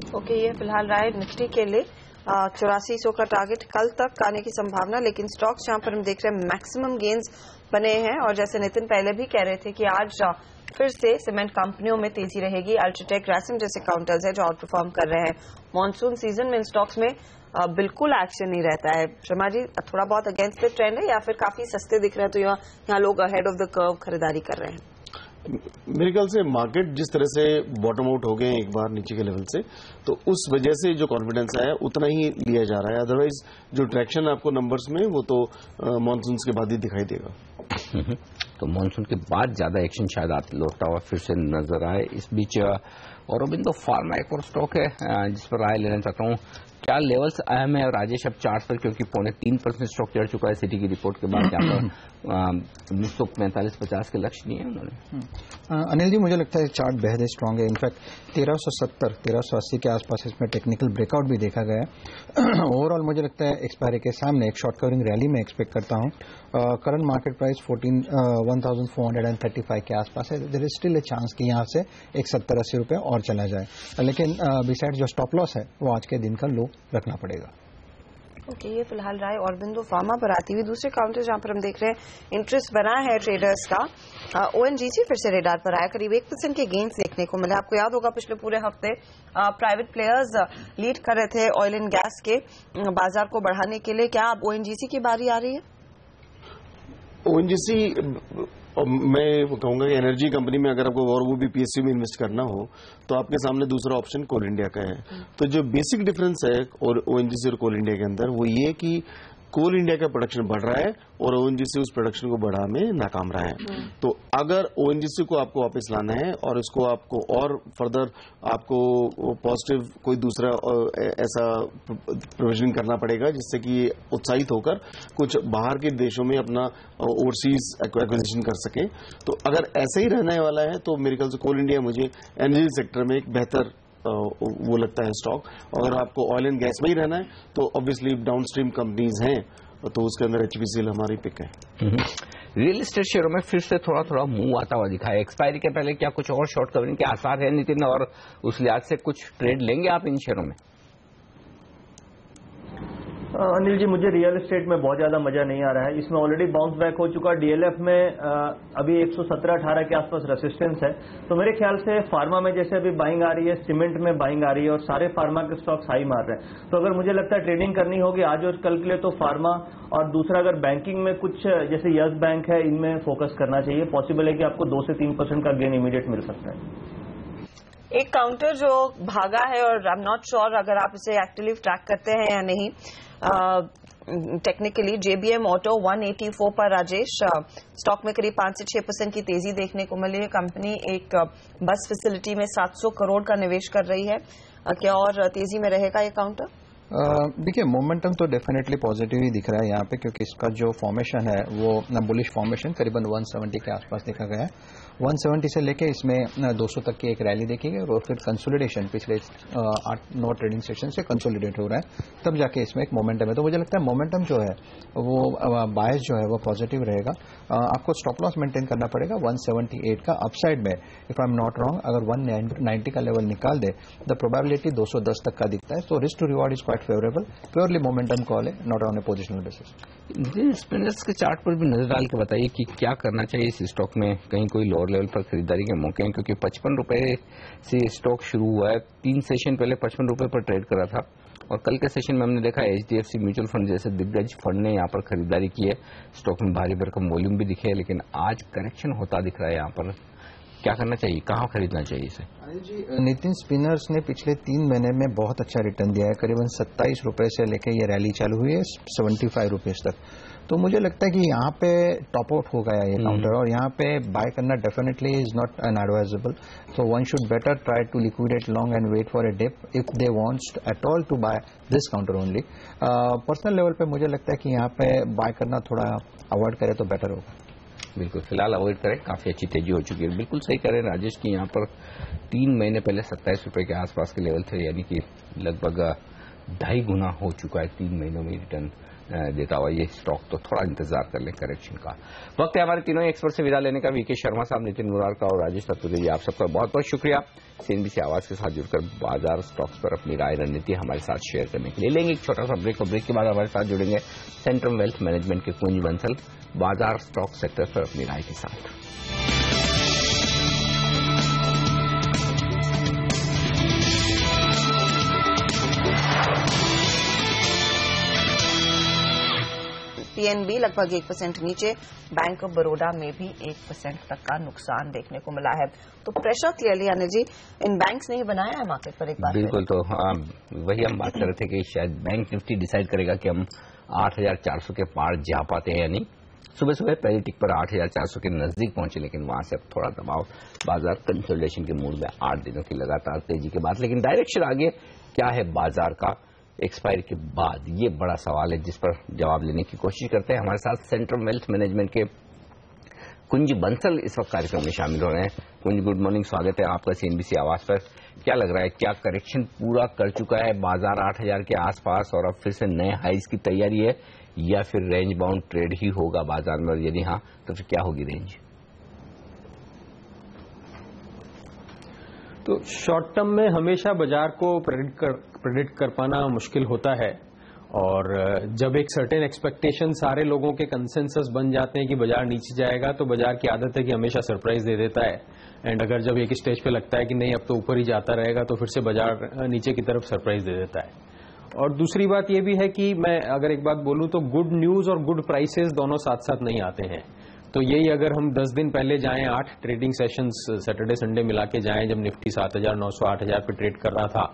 S3: ओके, ये फिलहाल रहा है निफ्टी के लिए 8400 का टारगेट कल तक आने की संभावना। लेकिन स्टॉक्स जहां पर हम देख रहे हैं मैक्सिमम गेन्स बने हैं और जैसे नितिन पहले भी कह रहे थे कि आज फिर से सीमेंट कंपनियों में तेजी रहेगी। अल्ट्राटेक, ग्रासिम जैसे काउंटर्स है जो आउट परफॉर्म कर रहे हैं। मॉनसून सीजन में इन स्टॉक्स में बिल्कुल एक्शन नहीं रहता है। शर्मा जी, थोड़ा बहुत अगेंस्ट द ट्रेंड है या फिर काफी सस्ते दिख रहे हैं तो यहाँ लोग अहेड ऑफ द कर्व खरीदारी कर रहे हैं?
S2: मेरे ख्याल से मार्केट जिस तरह से बॉटम आउट हो गए एक बार नीचे के लेवल से, तो उस वजह से जो कॉन्फिडेंस आया उतना ही लिया जा रहा है। अदरवाइज जो ट्रैक्शन आपको नंबर्स में वो तो मॉनसून के बाद ही दिखाई देगा।
S1: तो मॉनसून के बाद ज्यादा एक्शन शायद आप लौटता हुआ फिर से नजर आए। इस बीच औरोबिंदो फार्मा एक और स्टॉक है जिस पर राय लेना चाहता हूँ। क्या लेवल्स अहम है राजेश अब चार्ट पर, क्योंकि 3.25% स्टॉक चढ़ चुका है सिटी की रिपोर्ट के बाद। यहाँ पर 1945-50 के लक्ष्य नहीं है उन्होंने।
S5: अनिल जी, मुझे लगता है चार्ट बेहद स्ट्रांग है। इनफैक्ट 1370-1380 के आसपास इसमें टेक्निकल ब्रेकआउट भी देखा गया है। ओवरऑल मुझे लगता है एक्सपायरी के सामने एक शॉर्ट कवरिंग रैली में एक्सपेक्ट करता हूँ। करंट मार्केट प्राइस 1435 के आसपास है। There is still a chance कि यहाँ से एक 70-80 रुपए और चला जाए, लेकिन बिसाइड जो स्टॉप लॉस है वो आज के दिन का लो रखना पड़ेगा।
S3: ओके, ये फिलहाल रहा है औरोबिंदो फार्मा पर आती हुई। दूसरे काउंटर जहां पर हम देख रहे हैं इंटरेस्ट बना है ट्रेडर्स का, ओएनजीसी फिर से रेडार पर आया, करीब 1% के गेन्स देखने को मिला। आपको याद होगा पिछले पूरे हफ्ते प्राइवेट प्लेयर्स लीड कर रहे थे ऑयल एंड गैस के बाजार को बढ़ाने के लिए। क्या अब ओएनजीसी की बारी आ रही है?
S2: ओएनजीसी, मैं कहूंगा कि एनर्जी कंपनी में अगर आपको और वो भी पीएसयू में इन्वेस्ट करना हो तो आपके सामने दूसरा ऑप्शन कोल इंडिया का है। तो जो बेसिक डिफरेंस है और ओएनजीसी और कोल इंडिया के अंदर वो ये कि कोल इंडिया का प्रोडक्शन बढ़ रहा है और ओएनजीसी उस प्रोडक्शन को बढ़ा में नाकाम रहा है। तो अगर ओएनजीसी को आपको वापस लाना है और इसको आपको और फर्दर आपको पॉजिटिव कोई दूसरा ऐसा प्रोविजन करना पड़ेगा जिससे कि ये उत्साहित होकर कुछ बाहर के देशों में अपना ओवरसीज एक्विजिशन कर सके। तो अगर ऐसे ही रहने वाला है तो मेरे ख्याल से कोल इंडिया मुझे एनर्जी सेक्टर में एक बेहतर वो लगता है स्टॉक। अगर आपको ऑयल एंड गैस में ही रहना है तो ऑब्वियसली डाउनस्ट्रीम कंपनीज हैं तो उसके अंदर एचपीसीएल हमारी पिक है।
S1: रियल एस्टेट शेयरों में फिर से थोड़ा थोड़ा मूव आता हुआ दिखा है। एक्सपायरी के पहले क्या कुछ और शॉर्ट कवरिंग के आसार है नितिन, और उस लिहाज से कुछ ट्रेड लेंगे आप इन शेयरों में?
S4: अनिल जी, मुझे रियल एस्टेट में बहुत ज्यादा मजा नहीं आ रहा है। इसमें ऑलरेडी बाउंस बैक हो चुका। डीएलएफ में अभी 117-18 के आसपास रेसिस्टेंस है। तो मेरे ख्याल से फार्मा में जैसे अभी बाइंग आ रही है, सीमेंट में बाइंग आ रही है और सारे फार्मा के स्टॉक्स हाई मार रहे हैं। तो अगर मुझे लगता है ट्रेडिंग करनी होगी आज और कल के लिए तो फार्मा, और दूसरा अगर बैंकिंग में कुछ जैसे यस बैंक है इनमें फोकस करना चाहिए। पॉसिबल है कि आपको 2 से 3% का गेन इमीडिएट मिल सकता है।
S3: एक काउंटर जो भागा है और आई एम नॉट श्योर अगर आप इसे एक्टिवली ट्रैक करते हैं या नहीं, टेक्निकली जेबीएम ऑटो 184 पर राजेश, स्टॉक में करीब 5 से 6% की तेजी देखने को मिली है। कंपनी एक बस फैसिलिटी में 700 करोड़ का निवेश कर रही है। क्या और तेजी में रहेगा ये काउंटर?
S5: देखिए, मोमेंटम तो डेफिनेटली पॉजिटिव ही दिख रहा है यहाँ पे, क्योंकि इसका जो फॉर्मेशन है वो बुलिश फॉर्मेशन करीबन 170 के आसपास देखा गया है। 170 से लेके इसमें 200 तक की एक रैली देखी गई और फिर कंसोलिडेशन पिछले 8-9 ट्रेडिंग सेशन से कंसोलिडेट हो रहा है, तब जाके इसमें एक मोमेंटम है। तो मुझे लगता है मोमेंटम जो है वो बायस जो है वो पॉजिटिव रहेगा। आपको स्टॉप लॉस मेंटेन करना पड़ेगा 178 का। अपसाइड में if I am not wrong अगर 190 का लेवल निकाल दे द प्रोबेबिलिटी 210 तक का दिखता है। तो risk to reward is quite favourable. Purely momentum call है, not on a positional basis.
S1: Spinners के चार्ट पर भी नजर डाल के बताइए कि क्या करना चाहिए इस स्टॉक में। कहीं कोई लोअर लेवल पर खरीदारी के मौके हैं, क्योंकि 55 रुपए से स्टॉक शुरू हुआ है। 3 सेशन पहले 55 रुपए पर ट्रेड करा था और कल के सेशन में हमने देखा एचडीएफसी म्यूचुअल फंड जैसे दिग्गज फंड ने यहाँ पर खरीदारी की है। स्टॉक में भारी भरकम वॉल्यूम भी दिखे, लेकिन आज करेक्शन होता दिख रहा है। यहाँ पर क्या करना चाहिए, कहाँ खरीदना चाहिए इसे?
S5: नितिन, स्पिनर्स ने पिछले 3 महीने में बहुत अच्छा रिटर्न दिया है। करीबन 27 रुपए से लेकर ये रैली चालू हुई है 75 रुपीज तक। तो मुझे लगता है कि यहाँ पे टॉप आउट हो गया ये काउंटर और यहाँ पे बाय करना definitely is not unadvisable. So one should better try to liquidate long and wait for a dip if they wants at all to buy this counter only. Personal level पे मुझे लगता है कि यहाँ पे बाय करना थोड़ा अवॉइड करे तो बेटर होगा।
S1: बिल्कुल, फिलहाल अवॉइड करें। काफी अच्छी तेजी हो चुकी है। बिल्कुल सही करें राजेश की यहाँ पर 3 महीने पहले 27 रुपए के आसपास के लेवल थे, यानी कि लगभग 2.5 गुना हो चुका है 3 महीनों में रिटर्न देता हुआ ये स्टॉक। तो थोड़ा इंतजार कर लें करेक्शन का। वक्त है हमारे तीनों एक्सपर्ट से विदा लेने का। वीके शर्मा साहब, नितिन मुरारका और राजेश तत्वजी, आप सबका बहुत बहुत शुक्रिया सीएनबीसी आवाज के साथ जुड़कर बाजार स्टॉक्स पर अपनी राय रणनीति हमारे साथ शेयर करने के लिए। लेंगे एक छोटा सा ब्रेक और ब्रेक के बाद हमारे साथ जुड़ेंगे सेंट्रम वेल्थ मैनेजमेंट के कुंज बंसल बाजार स्टॉक सेक्टर पर अपनी राय के साथ।
S3: पीएनबी लगभग 1% नीचे, बैंक ऑफ बड़ौदा में भी 1% तक का नुकसान देखने को मिला है। तो प्रेशर क्लियरली अनिल जी इन बैंक्स ने ही बनाया है मार्केट पर एक बार।
S1: बिल्कुल, तो वही हम बात कर रहे थे कि शायद बैंक निफ्टी डिसाइड करेगा कि हम 8,400 के पार जा पाते हैं या नहीं। सुबह सुबह पहली टिक पर 8,400 के नजदीक पहुंचे, लेकिन वहां से अब थोड़ा दबाव, बाजार कंसोलिडेशन के मूड में 8 दिनों की लगातार तेजी के बाद। लेकिन डायरेक्शन आगे क्या है बाजार का एक्सपायरी के बाद, ये बड़ा सवाल है जिस पर जवाब लेने की कोशिश करते हैं। हमारे साथ सेंट्रम वेल्थ मैनेजमेंट के कुंज बंसल इस वक्त कार्यक्रम में शामिल हो रहे हैं। कुंज, गुड मॉर्निंग, स्वागत है आपका सीएनबीसी आवाज पर। क्या लग रहा है, क्या करेक्शन पूरा कर चुका है बाजार 8,000 के आसपास और अब फिर से नए हाइज की तैयारी है, या फिर रेंज बाउंड ट्रेड ही होगा बाजार में, और यदि हाँ तो फिर क्या होगी रेंज?
S8: तो शॉर्ट टर्म में हमेशा बाजार को प्रेडिक्ट कर पाना मुश्किल होता है, और जब एक सर्टेन एक्सपेक्टेशन सारे लोगों के कंसेंसस बन जाते हैं कि बाजार नीचे जाएगा, तो बाजार की आदत है कि हमेशा सरप्राइज दे देता है। एंड अगर जब एक स्टेज पे लगता है कि नहीं अब तो ऊपर ही जाता रहेगा, तो फिर से बाजार नीचे की तरफ सरप्राइज दे देता है। और दूसरी बात यह भी है कि मैं अगर एक बात बोलूं तो गुड न्यूज और गुड प्राइसेस दोनों साथ साथ नहीं आते हैं। तो यही अगर हम 10 दिन पहले जाएं, 8 ट्रेडिंग सेशंस सैटरडे संडे मिला के जाएं, जब निफ्टी 7,900 8,000 पे ट्रेड कर रहा था,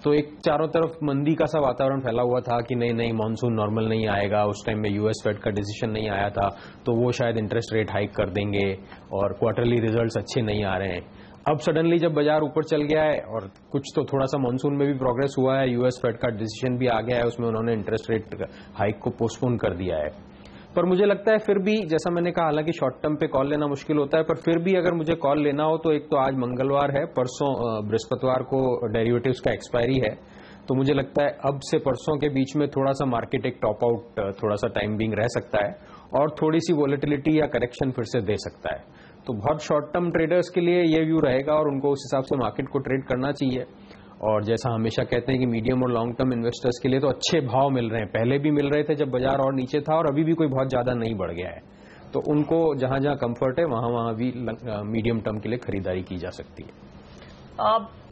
S8: तो एक चारों तरफ मंदी का सा वातावरण फैला हुआ था कि नहीं मॉनसून नॉर्मल नहीं आएगा। उस टाइम में यूएस फेड का डिसीजन नहीं आया था, तो वो शायद इंटरेस्ट रेट हाइक कर देंगे और क्वार्टरली रिजल्ट्स अच्छे नहीं आ रहे हैं। अब सडनली जब बाजार ऊपर चल गया है और कुछ तो थोड़ा सा मॉनसून में भी प्रोग्रेस हुआ है, यूएस फेड का डिसीजन भी आ गया है, उसमें उन्होंने इंटरेस्ट रेट हाइक को पोस्टपोन कर दिया है। पर मुझे लगता है फिर भी, जैसा मैंने कहा, हालांकि शॉर्ट टर्म पे कॉल लेना मुश्किल होता है, पर फिर भी अगर मुझे कॉल लेना हो तो एक तो आज मंगलवार है, परसों बृहस्पतिवार को डेरिवेटिव्स का एक्सपायरी है, तो मुझे लगता है अब से परसों के बीच में थोड़ा सा मार्केट एक टॉप आउट थोड़ा सा टाइम बिंग रह सकता है और थोड़ी सी वॉलेटिलिटी या करेक्शन फिर से दे सकता है। तो बहुत शॉर्ट टर्म ट्रेडर्स के लिए ये व्यू रहेगा और उनको उस हिसाब से मार्केट को ट्रेड करना चाहिए। और जैसा हमेशा कहते हैं कि मीडियम और लॉन्ग टर्म इन्वेस्टर्स के लिए तो अच्छे भाव मिल रहे हैं, पहले भी मिल रहे थे जब बाजार और नीचे था, और अभी भी कोई बहुत ज्यादा नहीं बढ़ गया है, तो उनको जहां जहां कंफर्ट है वहां भी मीडियम टर्म के लिए खरीदारी की जा सकती है।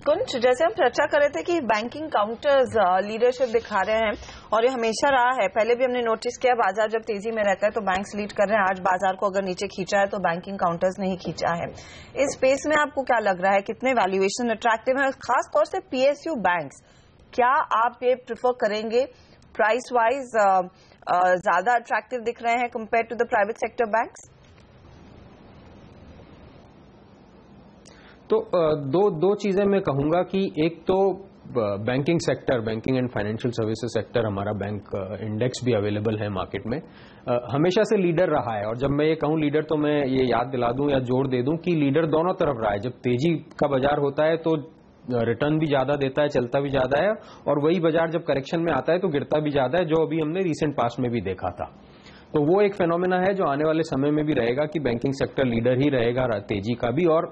S3: कुंज, जैसे हम चर्चा कर रहे थे कि बैंकिंग काउंटर्स लीडरशिप दिखा रहे हैं और ये हमेशा रहा है, पहले भी हमने नोटिस किया बाजार जब तेजी में रहता है तो बैंक्स लीड कर रहे हैं। आज बाजार को अगर नीचे खींचा है तो बैंकिंग काउंटर्स ने ही खींचा है। इस स्पेस में आपको क्या लग रहा है, कितने वैल्यूएशन अट्रैक्टिव है, खासतौर से पीएसयू बैंक्स? क्या आप ये प्रिफर करेंगे, प्राइस वाइज ज्यादा अट्रैक्टिव दिख रहे हैं compare to the private sector banks?
S8: तो दो चीजें मैं कहूंगा कि एक तो banking sector, banking and financial services sector, हमारा बैंक इंडेक्स भी अवेलेबल है मार्केट में, हमेशा से लीडर रहा है। और जब मैं ये कहूं लीडर तो मैं ये याद दिला दूं या जोर दे दूं कि लीडर दोनों तरफ रहा है। जब तेजी का बाजार होता है तो रिटर्न भी ज्यादा देता है, चलता भी ज्यादा है, और वही बाजार जब करेक्शन में आता है तो गिरता भी ज्यादा है, जो अभी हमने रिसेंट पास्ट में भी देखा था। तो वो एक फेनोमेना है जो आने वाले समय में भी रहेगा कि बैंकिंग सेक्टर लीडर ही रहेगा, तेजी का भी और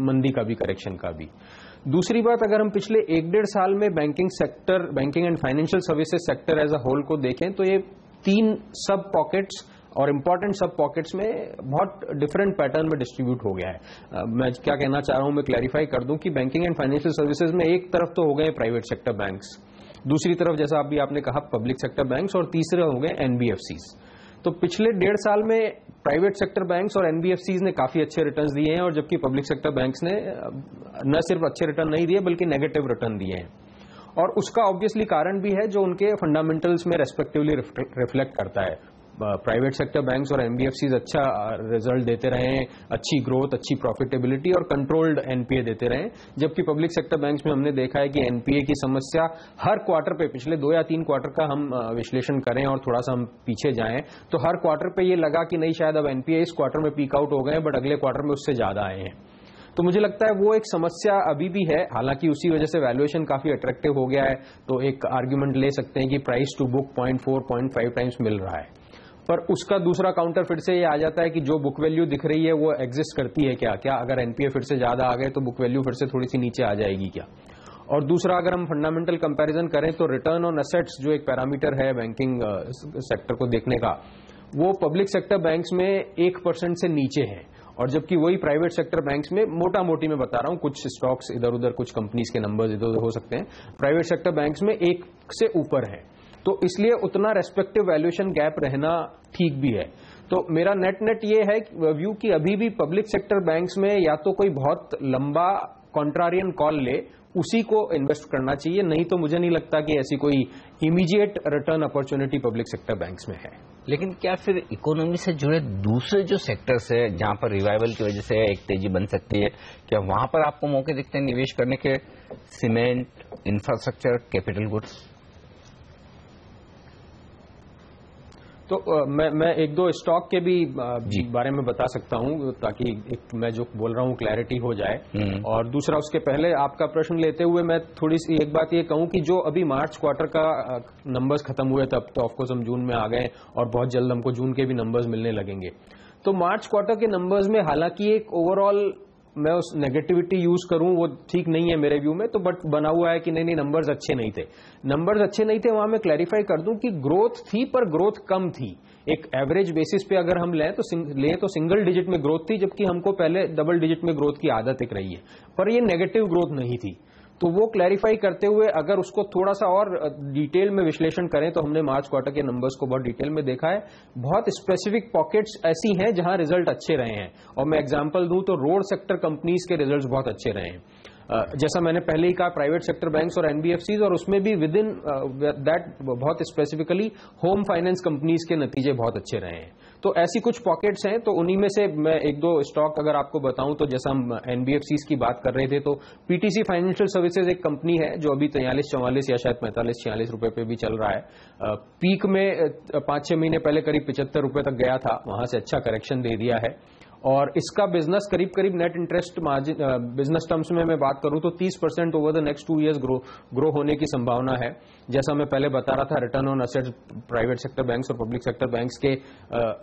S8: मंदी का भी, करेक्शन का भी। दूसरी बात, अगर हम पिछले 1-1.5 साल में banking sector, banking and financial services sector as a whole को देखें तो ये 3 सब पॉकेट्स और इंपॉर्टेंट सब पॉकेट्स में बहुत डिफरेंट पैटर्न में डिस्ट्रीब्यूट हो गया है। मैं क्या कहना चाह रहा हूं, मैं क्लैरिफाई कर दूं कि बैंकिंग एंड फाइनेंशियल सर्विसेज में एक तरफ तो हो गए प्राइवेट सेक्टर बैंक्स, दूसरी तरफ जैसा अभी आपने कहा पब्लिक सेक्टर बैंक्स, और तीसरे हो गए एनबीएफसीज। तो पिछले 1.5 साल में प्राइवेट सेक्टर बैंक्स और एनबीएफसीज ने काफी अच्छे रिटर्न्स दिए हैं, और जबकि पब्लिक सेक्टर बैंक्स ने न सिर्फ अच्छे रिटर्न नहीं दिए बल्कि नेगेटिव रिटर्न दिए हैं। और उसका ऑब्वियसली कारण भी है जो उनके फंडामेंटल्स में रेस्पेक्टिवली रिफ्लेक्ट करता है। प्राइवेट सेक्टर बैंक्स और एनबीएफसीज अच्छा रिजल्ट देते रहे हैं, अच्छी ग्रोथ, अच्छी प्रॉफिटेबिलिटी और कंट्रोल्ड एनपीए देते रहे, जबकि पब्लिक सेक्टर बैंक्स में हमने देखा है कि एनपीए की समस्या हर क्वार्टर पे, पिछले 2 या 3 क्वार्टर का हम विश्लेषण करें और थोड़ा सा हम पीछे जाएं तो हर क्वार्टर पे ये लगा कि नहीं शायद अब एनपीए इस क्वार्टर में पीक आउट हो गए, बट अगले क्वार्टर में उससे ज्यादा आए हैं। तो मुझे लगता है वो एक समस्या अभी भी है, हालांकि उसी वजह से वैल्यूएशन काफी अट्रैक्टिव हो गया है। तो एक आर्ग्यूमेंट ले सकते हैं कि प्राइस टू बुक 0.4-0.5 टाइम्स मिल रहा है, पर उसका दूसरा काउंटर फिर से ये आ जाता है कि जो बुक वैल्यू दिख रही है वो एग्जिस्ट करती है क्या? क्या अगर एनपीए फिर से ज्यादा आ गए तो बुक वैल्यू फिर से थोड़ी सी नीचे आ जाएगी क्या? और दूसरा, अगर हम फंडामेंटल कंपैरिजन करें तो रिटर्न ऑन एसेट्स जो एक पैरामीटर है बैंकिंग सेक्टर को देखने का, वो पब्लिक सेक्टर बैंक्स में 1% से नीचे है, और जबकि वही प्राइवेट सेक्टर बैंक्स में, मोटा मोटी मैं बता रहा हूं, कुछ स्टॉक्स इधर उधर, कुछ कंपनीज के नंबर्स इधर उधर हो सकते हैं, प्राइवेट सेक्टर बैंक्स में 1 से ऊपर है। तो इसलिए उतना रेस्पेक्टिव वैल्यूएशन गैप रहना ठीक भी है। तो मेरा नेट ये है व्यू कि अभी भी पब्लिक सेक्टर बैंक्स में या तो कोई बहुत लंबा कॉन्ट्रारियन कॉल ले, उसी को इन्वेस्ट करना चाहिए, नहीं तो मुझे नहीं लगता कि ऐसी कोई immediate return opportunity public sector banks में है।
S1: लेकिन क्या फिर इकोनॉमी से जुड़े दूसरे जो सेक्टर्स है जहां पर रिवाइवल की वजह से एक तेजी बन सकती है, क्या वहां पर आपको मौके दिखते हैं निवेश करने के? Cement, infrastructure, capital goods?
S8: तो मैं 1-2 स्टॉक के भी बारे में बता सकता हूं, ताकि एक मैं जो बोल रहा हूं क्लैरिटी हो जाए। और दूसरा, उसके पहले आपका प्रश्न लेते हुए मैं थोड़ी सी एक बात ये कहूं कि जो अभी मार्च क्वार्टर का नंबर्स खत्म हुए तब तो ऑफकोर्स हम जून में आ गए, और बहुत जल्द हमको जून के भी नंबर्स मिलने लगेंगे। तो मार्च क्वार्टर के नंबर्स में हालांकि एक ओवरऑल, मैं उस नेगेटिविटी यूज करूं वो ठीक नहीं है मेरे व्यू में, तो बट बना हुआ है कि नहीं नंबर्स अच्छे नहीं थे। नंबर्स अच्छे नहीं थे, वहां मैं क्लैरिफाई कर दूं कि ग्रोथ थी, पर ग्रोथ कम थी। एक एवरेज बेसिस पे अगर हम लें तो सिंगल डिजिट में ग्रोथ थी, जबकि हमको पहले डबल डिजिट में ग्रोथ की आदत एक रही है, पर ये नेगेटिव ग्रोथ नहीं थी। तो वो क्लैरिफाई करते हुए अगर उसको थोड़ा सा और डिटेल में विश्लेषण करें तो हमने मार्च क्वार्टर के नंबर्स को बहुत डिटेल में देखा है। बहुत स्पेसिफिक पॉकेट्स ऐसी हैं जहां रिजल्ट अच्छे रहे हैं, और मैं एग्जांपल दूं तो रोड सेक्टर कंपनीज के रिजल्ट्स बहुत अच्छे रहे हैं। जैसा मैंने पहले ही कहा, प्राइवेट सेक्टर बैंक्स और एनबीएफसीज, और उसमें भी विद इन दैट बहुत स्पेसिफिकली होम फाइनेंस कंपनीज के नतीजे बहुत अच्छे रहे हैं। तो ऐसी कुछ पॉकेट्स हैं, तो उन्हीं में से मैं एक दो स्टॉक अगर आपको बताऊं तो जैसा हम एनबीएफसीज की बात कर रहे थे, तो पीटीसी फाइनेंशियल सर्विसेज एक कंपनी है जो अभी 43-44 या शायद 45-46 रुपए पे भी चल रहा है। पीक में 5-6 महीने पहले करीब 75 रुपए तक गया था, वहां से अच्छा करेक्शन दे दिया है। और इसका बिजनेस करीब करीब net interest margin business terms में मैं बात करूं तो 30% over the next 2 years grow होने की संभावना है। जैसा मैं पहले बता रहा था, return on asset private sector banks और पब्लिक सेक्टर बैंक्स के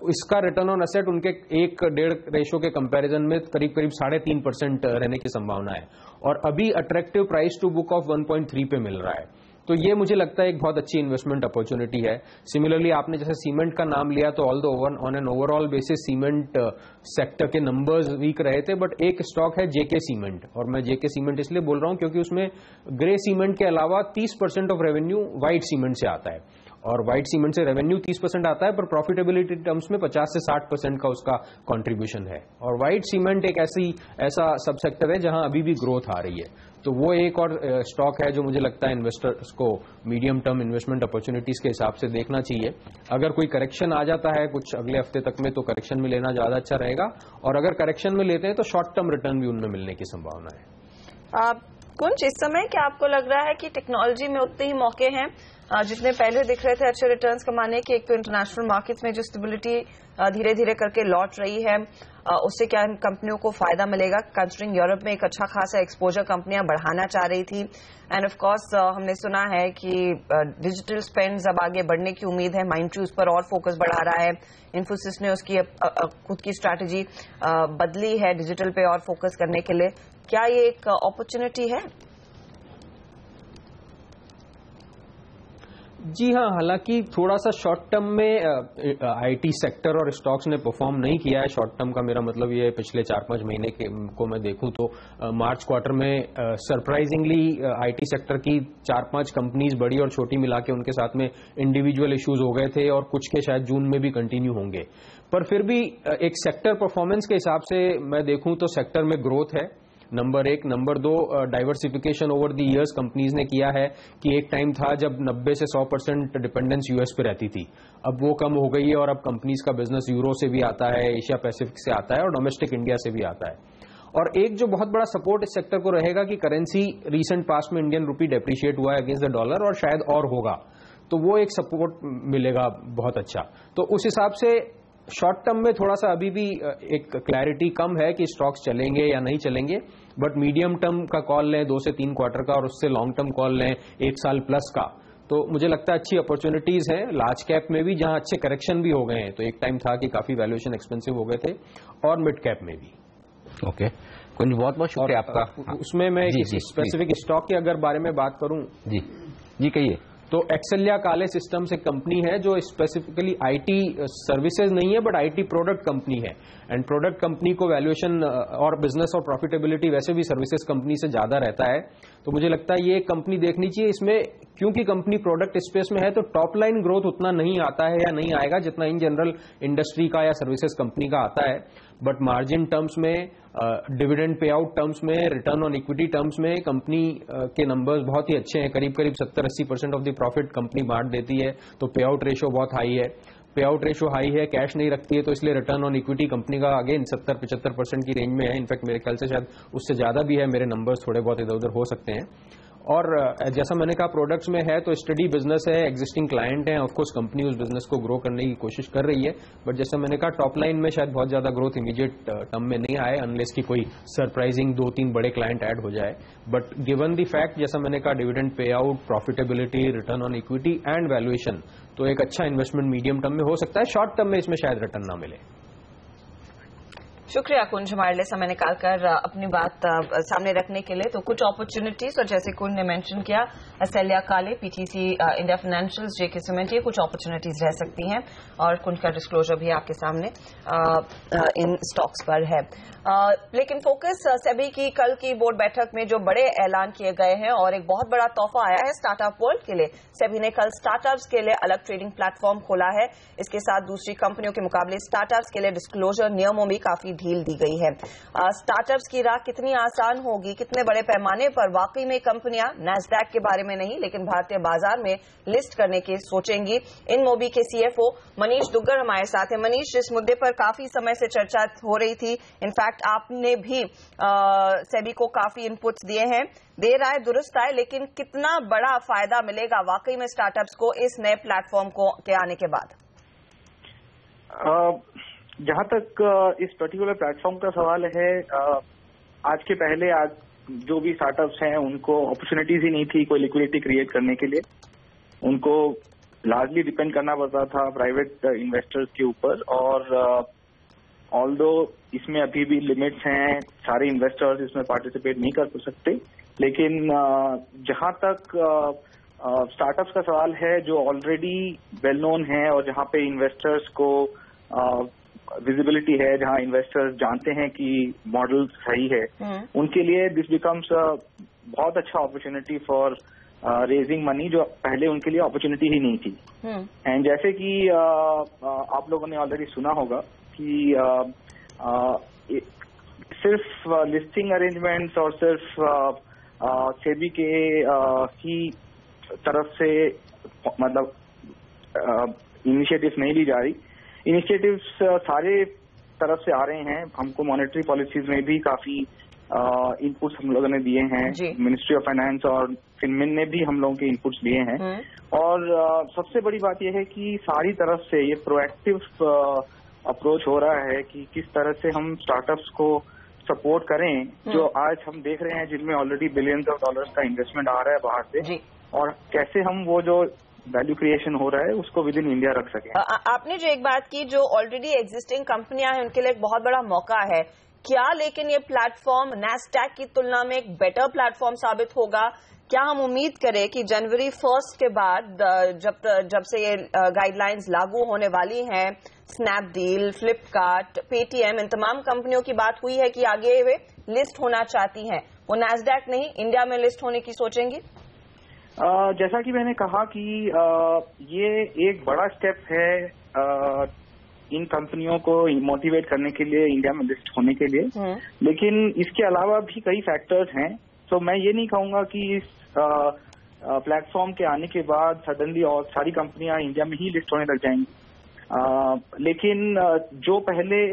S8: इसका रिटर्न ऑन एसेट उनके 1-1.5 रेशो के कंपैरिजन में करीब करीब 3.5% रहने की संभावना है, और अभी attractive price to book of 1.3 पे मिल रहा है। तो ये मुझे लगता है एक बहुत अच्छी इन्वेस्टमेंट अपॉर्चुनिटी है। सिमिलरली आपने जैसे सीमेंट का नाम लिया, तो all the on an overall basis cement sector के नंबर्स वीक रहे थे, बट एक स्टॉक है जेके सीमेंट, और मैं जेके सीमेंट इसलिए बोल रहा हूं क्योंकि उसमें ग्रे सीमेंट के अलावा 30% ऑफ रेवेन्यू व्हाइट सीमेंट से आता है, और व्हाइट सीमेंट से रेवेन्यू 30% आता है, पर प्रॉफिटेबिलिटी टर्म्स में 50 से 60% का उसका कंट्रीब्यूशन है। और व्हाइट सीमेंट एक ऐसा सब सेक्टर है जहां अभी भी ग्रोथ आ रही है। तो वो एक और स्टॉक है जो मुझे लगता है इन्वेस्टर्स को मीडियम टर्म इन्वेस्टमेंट अपॉर्चुनिटीज के हिसाब से देखना चाहिए। अगर कोई करेक्शन आ जाता है कुछ अगले हफ्ते तक में, तो करेक्शन में लेना ज्यादा अच्छा रहेगा, और अगर करेक्शन में लेते हैं तो शॉर्ट टर्म रिटर्न भी उनमें मिलने की संभावना है।
S3: कुछ इस समय क्या आपको लग रहा है कि टेक्नोलॉजी में उतने ही मौके हैं जितने पहले दिख रहे थे अच्छे रिटर्न्स कमाने के? एक तो इंटरनेशनल मार्केट्स में जो स्टेबिलिटी धीरे धीरे करके लौट रही है, उससे क्या इन कंपनियों को फायदा मिलेगा? कंसिडरिंग यूरोप में एक अच्छा खासा एक्सपोजर कंपनियां बढ़ाना चाह रही थी, एंड ऑफ कोर्स हमने सुना है कि डिजिटल स्पेंड्स अब आगे बढ़ने की उम्मीद है। माइंडट्री उस पर और फोकस बढ़ा रहा है। इन्फोसिस ने उसकी खुद की स्ट्रैटेजी बदली है डिजिटल पे और फोकस करने के लिए। क्या ये एक अपॉर्चुनिटी है?
S8: जी हाँ, हालांकि थोड़ा सा शॉर्ट टर्म में आईटी सेक्टर और स्टॉक्स ने परफॉर्म नहीं किया है। शॉर्ट टर्म का मेरा मतलब ये पिछले 4-5 महीने को मैं देखूं तो मार्च क्वार्टर में सरप्राइजिंगली आईटी सेक्टर की 4-5 कंपनीज बड़ी और छोटी मिला के उनके साथ में इंडिविजुअल इश्यूज हो गए थे, और कुछ के शायद जून में भी कंटिन्यू होंगे। पर फिर भी एक सेक्टर परफॉर्मेंस के हिसाब से मैं देखूं तो सेक्टर में ग्रोथ है, number 1। Number 2, diversification over the years companies ने किया है कि एक टाइम था जब 90 से 100% डिपेंडेंस यूएस पे रहती थी, अब वो कम हो गई है, और अब कंपनीज का बिजनेस यूरो से भी आता है, एशिया पैसिफिक से आता है, और डोमेस्टिक इंडिया से भी आता है। और एक जो बहुत बड़ा सपोर्ट इस सेक्टर को रहेगा कि करेंसी रिसेंट पास्ट में इंडियन रुपी डेप्रिशिएट हुआ है अगेंस्ट द डॉलर, और शायद और होगा, तो वो एक सपोर्ट मिलेगा बहुत अच्छा। तो उस हिसाब से शॉर्ट टर्म में थोड़ा सा अभी भी एक क्लैरिटी कम है कि स्टॉक्स चलेंगे या नहीं चलेंगे, बट मीडियम टर्म का कॉल लें 2 से 3 क्वार्टर का, और उससे लॉन्ग टर्म कॉल लें 1 साल प्लस का, तो मुझे लगता है अच्छी अपॉर्चुनिटीज हैं लार्ज कैप में भी, जहां अच्छे करेक्शन भी हो गए हैं। तो एक टाइम था कि काफी वैल्यूएशन एक्सपेंसिव हो गए थे, और मिड कैप में भी।
S1: ओके, कुछ बहुत बहुत शुक्रिया आपका।
S8: उसमें मैं स्पेसिफिक स्टॉक के अगर बारे में बात करूं,
S1: जी कहिए।
S8: तो एक्सेलिया काले सिस्टम्स एक कंपनी है जो स्पेसिफिकली आईटी सर्विसेज नहीं है, बट आईटी प्रोडक्ट कंपनी है, एंड प्रोडक्ट कंपनी को वैल्यूएशन और बिजनेस और प्रॉफिटेबिलिटी वैसे भी सर्विसेज कंपनी से ज्यादा रहता है। तो मुझे लगता है ये कंपनी देखनी चाहिए। इसमें क्योंकि कंपनी प्रोडक्ट स्पेस में है, तो टॉप लाइन ग्रोथ उतना नहीं आता है या नहीं आएगा जितना इन जनरल इंडस्ट्री का या सर्विसेज कंपनी का आता है, बट मार्जिन टर्म्स में, डिविडेंड पे आउट टर्म्स में, रिटर्न ऑन इक्विटी टर्म्स में कंपनी के नंबर्स बहुत ही अच्छे हैं। करीब करीब 70-80% ऑफ द प्रॉफिट कंपनी बांट देती है, तो पे आउट रेशियो बहुत हाई है। पे आउट रेशियो हाई है, कैश नहीं रखती है, तो इसलिए रिटर्न ऑन इक्विटी कंपनी का अगेन 70-75% की रेंज में है। इनफैक्ट मेरे ख्याल से शायद उससे ज्यादा भी है, मेरे नंबर्स थोड़े बहुत इधर उधर हो सकते हैं। और जैसा मैंने कहा प्रोडक्ट्स में है तो स्टडी बिजनेस है, एग्जिस्टिंग क्लाइंट है, ऑफकोर्स कंपनी उस बिजनेस को ग्रो करने की कोशिश कर रही है, बट जैसा मैंने कहा टॉप लाइन में शायद बहुत ज्यादा ग्रोथ इमीडिएट टर्म में नहीं आए, अनलेस की कोई सरप्राइजिंग 2-3 बड़े क्लाइंट ऐड हो जाए। बट गिवन द फैक्ट, जैसा मैंने कहा, dividend pay out, profitability, return on equity and valuation, तो एक अच्छा इन्वेस्टमेंट मीडियम टर्म में हो सकता है। शॉर्ट टर्म में इसमें शायद रिटर्न ना मिले।
S3: शुक्रिया कुंज, हमारे लिए समय निकालकर अपनी बात सामने रखने के लिए। तो कुछ अपॉर्चुनिटीज, और जैसे कुंज ने मेंशन किया, असेलिया काले, पीटीसी इंडिया फाइनेंशियल्स, जेके सीमेंट, ये कुछ अपॉर्चुनिटीज रह सकती हैं, और कुंज का डिस्क्लोजर भी आपके सामने इन स्टॉक्स पर है। लेकिन फोकस सेबी की कल की बोर्ड बैठक में जो बड़े ऐलान किए गए हैं, और एक बहुत बड़ा तोहफा आया है स्टार्टअप वर्ल्ड के लिए। सेबी ने कल स्टार्टअप्स के लिए अलग ट्रेडिंग प्लेटफॉर्म खोला है। इसके साथ दूसरी कंपनियों के मुकाबले स्टार्टअप्स के लिए डिस्क्लोजर नियमों में काफी ढील दी गई है। स्टार्टअप्स की राह कितनी आसान होगी, कितने बड़े पैमाने पर वाकई में कंपनियां नैस्डैक के बारे में नहीं लेकिन भारतीय बाजार में लिस्ट करने के सोचेंगी। इन मोबी के सीएफओ मनीष दुग्गर हमारे साथ है। मनीष, इस मुद्दे पर काफी समय से चर्चा हो रही थी, इनफैक्ट आपने भी सेबी को काफी इनपुट्स दिए हैं। देर आए दुरुस्त आए, लेकिन कितना बड़ा फायदा मिलेगा वाकई में स्टार्टअप्स को इस नए प्लेटफॉर्म के आने के बाद?
S9: जहां तक इस पर्टिकुलर प्लेटफॉर्म का सवाल है, आज के पहले आज जो भी स्टार्टअप्स हैं उनको अपॉर्चुनिटीज ही नहीं थी कोई लिक्विडिटी क्रिएट करने के लिए। उनको लार्जली डिपेंड करना पड़ता था प्राइवेट इन्वेस्टर्स के ऊपर, और ऑल्दो इसमें अभी भी लिमिट्स हैं, सारे इन्वेस्टर्स इसमें पार्टिसिपेट नहीं कर सकते। लेकिन जहां तक स्टार्टअप्स का सवाल है जो ऑलरेडी वेल नोन है और जहां पे इन्वेस्टर्स को विजिबिलिटी है, जहां इन्वेस्टर्स जानते हैं कि मॉडल सही है, उनके लिए दिस बिकम्स बहुत अच्छा अपॉर्चुनिटी फॉर रेजिंग मनी, जो पहले उनके लिए अपॉर्चुनिटी ही नहीं थी। एंड जैसे कि आप लोगों ने ऑलरेडी सुना होगा कि सिर्फ लिस्टिंग अरेंजमेंट्स और सिर्फ सेबी के ही तरफ से मतलब इनिशिएटिव्स नहीं ली जा रही, इनिशिएटिव्स सारे तरफ से आ रहे हैं। हमको मॉनेटरी पॉलिसीज में भी काफी इनपुट्स हम लोगों ने दिए हैं, मिनिस्ट्री ऑफ फाइनेंस और फिनमिन ने भी हम लोगों के इनपुट्स दिए हैं। और सबसे बड़ी बात यह है कि सारी तरफ से ये प्रोएक्टिव अप्रोच हो रहा है कि किस तरह से हम स्टार्टअप्स को सपोर्ट करें, जो आज हम देख रहे हैं जिनमें ऑलरेडी बिलियंस ऑफ डॉलर्स का इन्वेस्टमेंट आ रहा है बाहर से, और कैसे हम वो जो वैल्यू क्रिएशन हो रहा है उसको विद इन इंडिया रख सकें।
S3: आपने जो एक बात की, जो ऑलरेडी एग्जिस्टिंग कंपनियां हैं उनके लिए एक बहुत बड़ा मौका है क्या, लेकिन ये प्लेटफॉर्म नैस्डैक की तुलना में एक बेटर प्लेटफॉर्म साबित होगा? क्या हम उम्मीद करें कि जनवरी 1 के बाद जब से ये गाइडलाइंस लागू होने वाली हैं, स्नैपडील, फ्लिपकार्ट, पेटीएम, इन तमाम कंपनियों की बात हुई है कि आगे वे लिस्ट होना चाहती हैं, वो नैस्डैक नहीं इंडिया में लिस्ट होने की सोचेंगी?
S9: जैसा कि मैंने कहा कि ये एक बड़ा स्टेप है इन कंपनियों को मोटिवेट करने के लिए इंडिया में लिस्ट होने के लिए, लेकिन इसके अलावा भी कई फैक्टर्स हैं। तो मैं ये नहीं कहूंगा कि इस प्लेटफॉर्म के आने के बाद सडनली और सारी कंपनियां इंडिया में ही लिस्ट होने लग जाएंगी, लेकिन जो पहले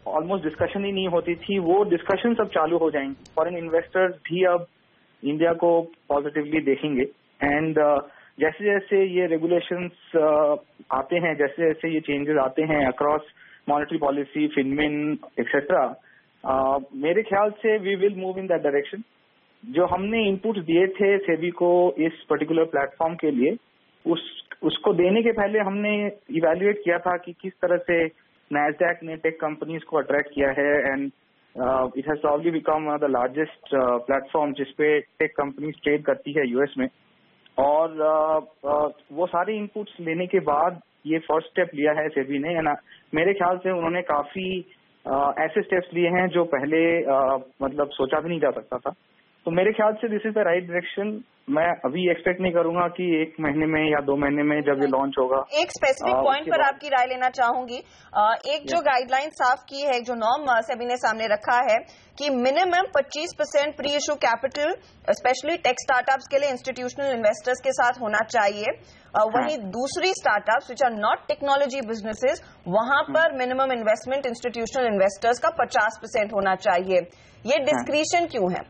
S9: ऑलमोस्ट डिस्कशन ही नहीं होती थी, वो डिस्कशन सब चालू हो जाएंगी। फॉरेन इन्वेस्टर्स भी अब इंडिया को पॉजिटिवली देखेंगे, एंड जैसे जैसे ये रेगुलेशंस आते हैं, जैसे जैसे ये चेंजेस आते हैं across monetary policy, FinMin etcetera, मेरे ख्याल से we will move in that direction. जो हमने इनपुट्स दिए थे सेबी को इस पर्टिकुलर प्लेटफॉर्म के लिए, उसको देने के पहले हमने इवैल्यूएट किया था कि किस तरह से नैस्डैक ने टेक कंपनीज को अट्रैक्ट किया है, and it has probably become the largest platform जिसपे टेक कंपनीज ट्रेड करती है यूएस में। और वो सारे इनपुट्स लेने के बाद ये फर्स्ट स्टेप लिया है सेबी ने, एंड मेरे ख्याल से उन्होंने काफी ऐसे स्टेप्स लिए हैं जो पहले मतलब सोचा भी नहीं जा सकता था। तो मेरे ख्याल से this is the right direction. मैं अभी एक्सपेक्ट नहीं करूंगा कि 1 महीने में या 2 महीने में जब ये लॉन्च होगा।
S3: एक स्पेसिफिक पॉइंट पर आपकी राय लेना चाहूंगी। एक जो गाइडलाइन साफ की है, जो नॉर्म सेबी ने सामने रखा है कि minimum 25% pre issue capital specially tech startups के लिए इंस्टीट्यूशनल इन्वेस्टर्स के साथ होना चाहिए। वहीं दूसरी startups which are not technology businesses, वहां पर मिनिमम इन्वेस्टमेंट इंस्टीट्यूशनल इन्वेस्टर्स का 50% होना चाहिए। ये डिस्क्रिशन क्यों है?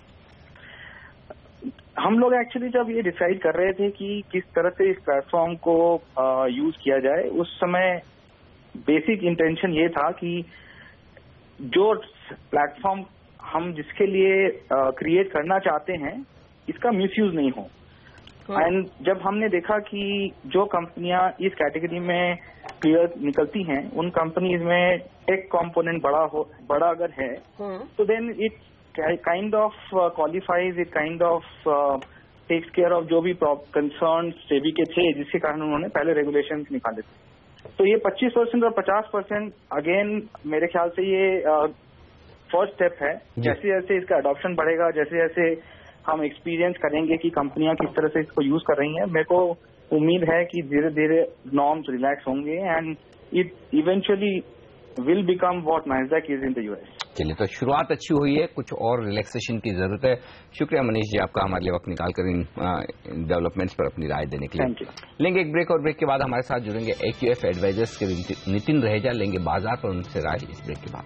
S9: हम लोग एक्चुअली जब ये डिसाइड कर रहे थे कि किस तरह से इस प्लेटफॉर्म को यूज किया जाए, उस समय बेसिक इंटेंशन ये था कि जो प्लेटफॉर्म हम जिसके लिए क्रिएट करना चाहते हैं इसका मिसयूज नहीं हो। एंड जब हमने देखा कि जो कंपनियां इस कैटेगरी में क्लियर निकलती हैं, उन कंपनीज में टेक कंपोनेंट बड़ा अगर है तो then it kind of qualifies, it kind of takes care of जो भी कंसर्न सेबी के थे जिसके कारण उन्होंने पहले रेगुलेशन निकाले थे। तो ये 25% और 50% अगेन मेरे ख्याल से ये फर्स्ट स्टेप है। जैसे जैसे इसका अडॉप्शन बढ़ेगा, जैसे जैसे हम एक्सपीरियंस करेंगे कि कंपनियां किस तरह से इसको यूज कर रही हैं, मेरे को उम्मीद है कि धीरे धीरे नॉर्म्स रिलैक्स होंगे and it eventually will become what Nasdaq is in the US.
S1: चलिए, तो शुरुआत अच्छी हुई है, कुछ और रिलैक्सेशन की जरूरत है। शुक्रिया मनीष जी आपका हमारे लिए वक्त निकालकर इन डेवलपमेंट्स पर अपनी राय देने के लिए। लेंगे एक ब्रेक और ब्रेक के बाद हमारे साथ जुड़ेंगे AQF एडवाइजर्स के नितिन रहेजा, लेंगे बाजार पर उनसे राय इस ब्रेक के बाद।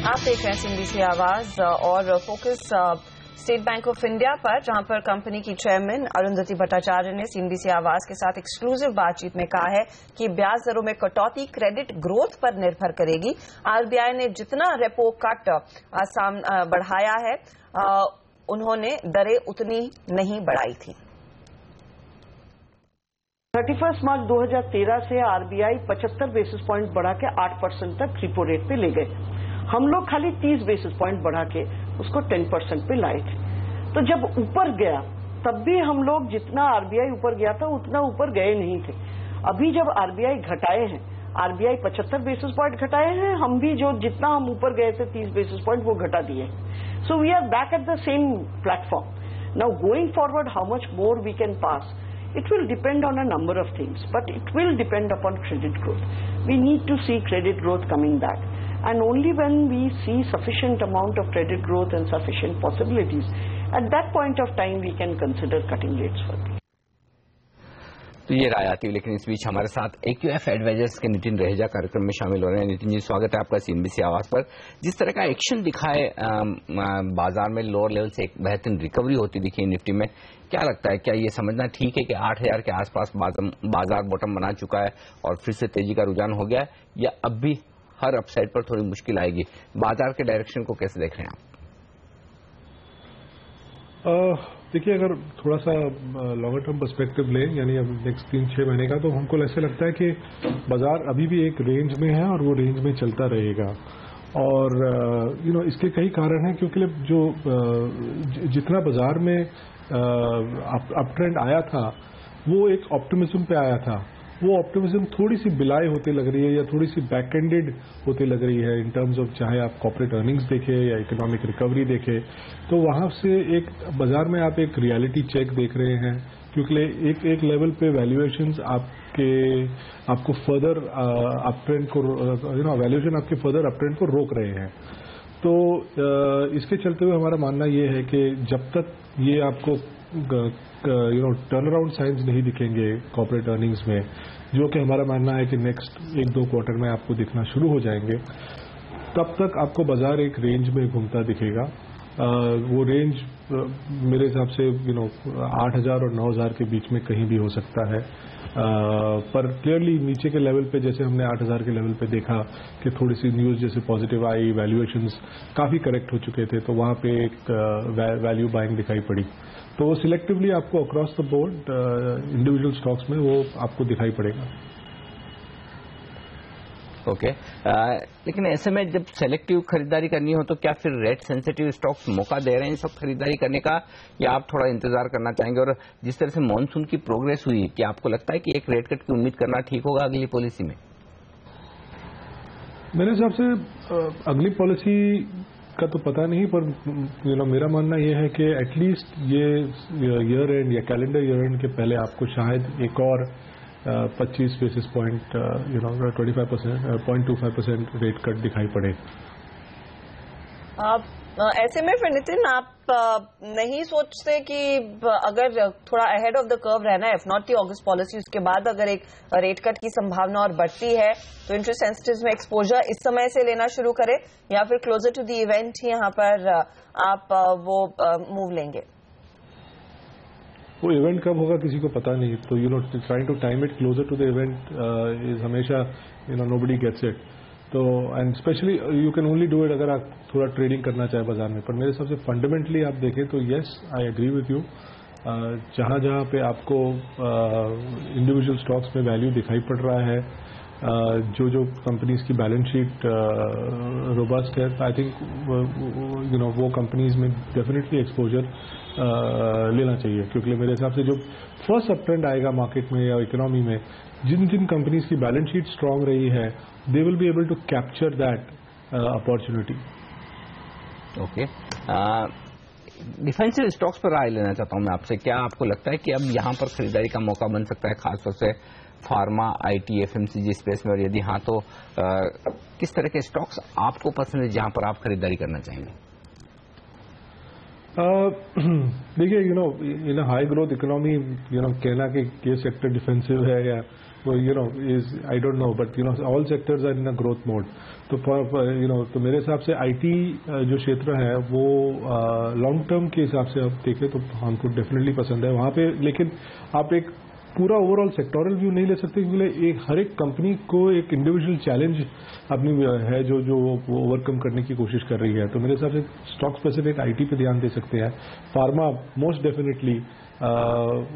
S3: आप देख रहे हैं CNBC आवाज और focus state bank of India पर, जहां पर कंपनी की चेयरमैन अरुंधति भट्टाचार्य ने CNBC आवाज के साथ एक्सक्लूसिव बातचीत में कहा है कि ब्याज दरों में कटौती क्रेडिट ग्रोथ पर निर्भर करेगी। RBI ने जितना रेपो कट बढ़ाया है उन्होंने दरें उतनी नहीं बढ़ाई थी।
S10: 31 मार्च 2013 से RBI 75 बेसिस पॉइंट बढ़ा के 8% तक रिपो रेट पे ले गए। हम लोग खाली 30 बेसिस पॉइंट बढ़ा के उसको 10% पे लाए थे। तो जब ऊपर गया तब भी हम लोग जितना RBI ऊपर गया था उतना ऊपर गए नहीं थे। अभी जब RBI घटाए हैं, RBI 75 बेसिस पॉइंट घटाए हैं, हम भी जो जितना हम ऊपर गए थे 30 बेसिस पॉइंट वो घटा दिए। So we are back at the same platform. Now going forward how much more we can pass, it will depend on a number of things, but it will depend upon credit growth. We need to see credit growth coming back, and only when we see sufficient amount of credit growth and sufficient possibilities, at that point of time we can consider cutting rates further.
S1: तो ये राय आती है, लेकिन इस बीच हमारे साथ AQF advisers के नितिन रहेजा कार्यक्रम में शामिल हो रहे हैं। नितिन जी, स्वागत है आपका CNBC आवाज पर। जिस तरह का एक्शन दिखा है बाजार में, लोअर लेवल से एक बेहतरीन रिकवरी होती दिखी है निफ्टी में, क्या लगता है, क्या ये समझना ठीक है कि 8000 के आसपास बाजार बॉटम बना चुका है और फिर से तेजी का रुझान हो गया है, या अब भी हर अपसाइड पर थोड़ी मुश्किल आएगी? बाजार के डायरेक्शन को कैसे देख रहे हैं आप?
S11: देखिए, अगर थोड़ा सा लॉन्गर टर्म पर्सपेक्टिव लें, यानी अब नेक्स्ट 3-6 महीने का, तो हमको ऐसे लगता है कि बाजार अभी भी एक रेंज में है और वो रेंज में चलता रहेगा। और इसके कई कारण हैं, क्योंकि जो जितना बाजार में अप ट्रेंड आया था वो एक ऑप्टिमिज्म पे आया था, वो ऑप्टिमिज्म थोड़ी सी बिलाई होती लग रही है या थोड़ी सी बैक एंडेड होती लग रही है इन टर्म्स ऑफ, चाहे आप कॉर्पोरेट अर्निंग्स देखें या इकोनॉमिक रिकवरी देखें। तो वहां से एक बाजार में आप एक रियलिटी चेक देख रहे हैं, क्योंकि एक लेवल पे वैल्यूएशंस आपको फर्दर अपट्रेंड को वैल्यूएशन आपके फर्दर अपट्रेंड को रोक रहे हैं। तो इसके चलते हुए हमारा मानना ये है कि जब तक ये आपको टर्न अराउंड साइंस नहीं दिखेंगे कॉर्पोरेट अर्निंग्स में, जो कि हमारा मानना है कि नेक्स्ट 1-2 क्वार्टर में आपको दिखना शुरू हो जाएंगे, तब तक आपको बाजार एक रेंज में घूमता दिखेगा। वो रेंज मेरे हिसाब से 8000 और 9000 के बीच में कहीं भी हो सकता है। पर क्लियरली नीचे के लेवल पे, जैसे हमने 8000 के लेवल पे देखा कि थोड़ी सी न्यूज जैसे पॉजिटिव आई, वैल्यूएशंस काफी करेक्ट हो चुके थे, तो वहां पे एक वैल्यू बाइंग दिखाई पड़ी। तो वो सिलेक्टिवली आपको across the board individual stocks में वो आपको दिखाई पड़ेगा।
S1: ओके, लेकिन ऐसे में जब सेलेक्टिव खरीदारी करनी हो तो क्या फिर रेट सेंसिटिव स्टॉक्स मौका दे रहे हैं सब खरीदारी करने का, या आप थोड़ा इंतजार करना चाहेंगे? और जिस तरह से मॉनसून की प्रोग्रेस हुई, क्या आपको लगता है कि एक रेट कट की उम्मीद करना ठीक होगा अगली पॉलिसी में?
S11: मेरे हिसाब से अगली पॉलिसी का तो पता नहीं, पर मेरा मानना यह है कि एटलीस्ट ये ईयर एंड या कैलेंडर ईयर एंड के पहले आपको शायद एक और 25 बेसिस पॉइंट 0.25% रेट कट दिखाई पड़े।
S3: ऐसे में फिर नितिन, आप नहीं सोचते कि अगर थोड़ा अहेड ऑफ द कर्व रहना है, if not the August policy, उसके बाद अगर एक रेट कट की संभावना और बढ़ती है तो इंटरेस्ट सेंसिटिव्स में एक्सपोजर इस समय से लेना शुरू करें, या फिर क्लोजर टू द इवेंट ही यहाँ पर आप वो मूव लेंगे?
S11: वो इवेंट कब होगा किसी को पता नहीं, तो trying to time it closer to the event is हमेशा नोबडी गेट्स इट। तो and specially you can only do it अगर आप थोड़ा ट्रेडिंग करना चाहे बाजार में। पर मेरे हिसाब से फंडामेंटली आप देखें तो yes, I agree with you. जहाँ जहाँ पे आपको इंडिविजुअल स्टॉक्स में वैल्यू दिखाई पड़ रहा है, जो जो कंपनीज की बैलेंस शीट रोबस्ट है, आई थिंक वो कंपनीज में डेफिनेटली एक्सपोजर लेना चाहिए। क्योंकि मेरे हिसाब से जो फर्स्ट अप ट्रेंड आएगा मार्केट में या इकोनॉमी में, जिन जिन कंपनीज की बैलेंस शीट स्ट्रांग रही है, they will be able to capture that opportunity.
S1: Okay, defensive stocks पर राय लेना चाहता हूं मैं आपसे। क्या आपको लगता है कि अब यहां पर खरीदारी का मौका बन सकता है, खासतौर से फार्मा, आईटी, एफएमसीजी स्पेस में? और यदि हाँ तो किस तरह के स्टॉक्स आपको पसंद है जहां पर आप खरीदारी करना चाहेंगे?
S11: देखिए, इन हाई ग्रोथ इकोनॉमी, कहना कि ये सेक्टर डिफेंसिव है या is I don't know, but all sectors are in a growth mode. तो तो मेरे हिसाब से आईटी जो क्षेत्र है वो लॉन्ग टर्म के हिसाब से आप देखें तो हमको डेफिनेटली पसंद है वहां पे। लेकिन आप एक पूरा ओवरऑल सेक्टोरल व्यू नहीं ले सकते, क्योंकि हर एक कंपनी को एक इंडिविजुअल चैलेंज अपनी है जो वो ओवरकम करने की कोशिश कर रही है। तो मेरे हिसाब से स्टॉक स्पेसिफिक आईटी पे ध्यान दे सकते हैं। फार्मा मोस्ट डेफिनेटली,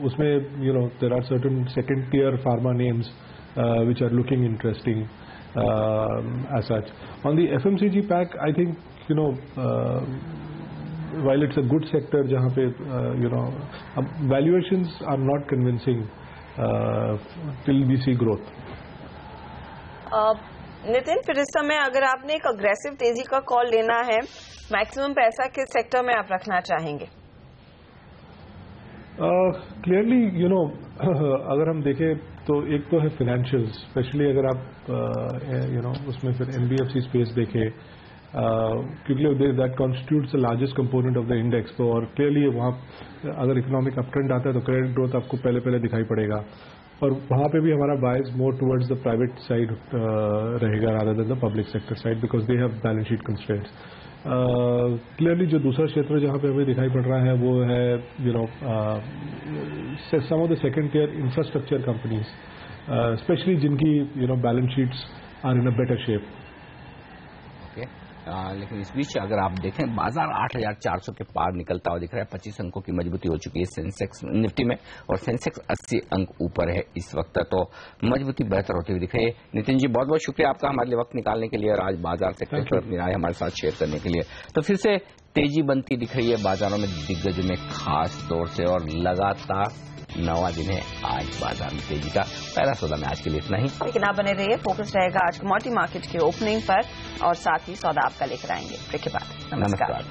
S11: उसमें there are certain second tier pharma names which are looking interesting as such. On the FMCG pack, I think while it's a good sector जहाँ पे valuations are not convincing till we see growth.
S3: Nitin, फिर इस समय अगर आपने एक aggressive तेजी का कॉल लेना है, मैक्सिमम पैसा किस सेक्टर में आप रखना चाहेंगे?
S11: क्लियरली अगर हम देखें तो एक तो है फाइनेंशियल्स, स्पेशली अगर आप उसमें फिर एनबीएफसी स्पेस देखें, क्योंकि that constitutes the largest component of the index. तो और क्लियरली वहाँ अगर इकोनॉमिक अप ट्रेंड आता है तो क्रेडिट ग्रोथ आपको पहले दिखाई पड़ेगा, और वहाँ पे भी हमारा bias more towards the private side रहेगा rather than the public sector side, because they have balance sheet constraints. Clearly जो दूसरा क्षेत्र जहाँ पे हमें दिखाई पड़ रहा है वो है some of the second tier infrastructure companies, specially जिनकी balance sheets are in a better shape.
S1: लेकिन इस बीच अगर आप देखें, बाजार 8,400 के पार निकलता हुआ दिख रहा है। 25 अंकों की मजबूती हो चुकी है सेंसेक्स निफ्टी में, और सेंसेक्स 80 अंक ऊपर है इस वक्त, तो मजबूती बेहतर होती हुई दिख रही है। नितिन जी, बहुत बहुत शुक्रिया आपका हमारे लिए वक्त निकालने के लिए और आज बाजार सेक्टर पर अपनी राय हमारे साथ शेयर करने के लिए। तो फिर से तेजी बनती दिख रही है बाजारों में, दिग्गज में खास तौर से, और लगातार 9वां दिन है आज बाजार में तेजी का। पहला सौदा में आज के लिए इतना ही,
S3: लेकिन आप बने रहिए, फोकस रहेगा आज कमोडिटी मार्केट के ओपनिंग पर, और साथ ही सौदा आपका लेकर आएंगे ब्रेक के बाद। नमस्कार।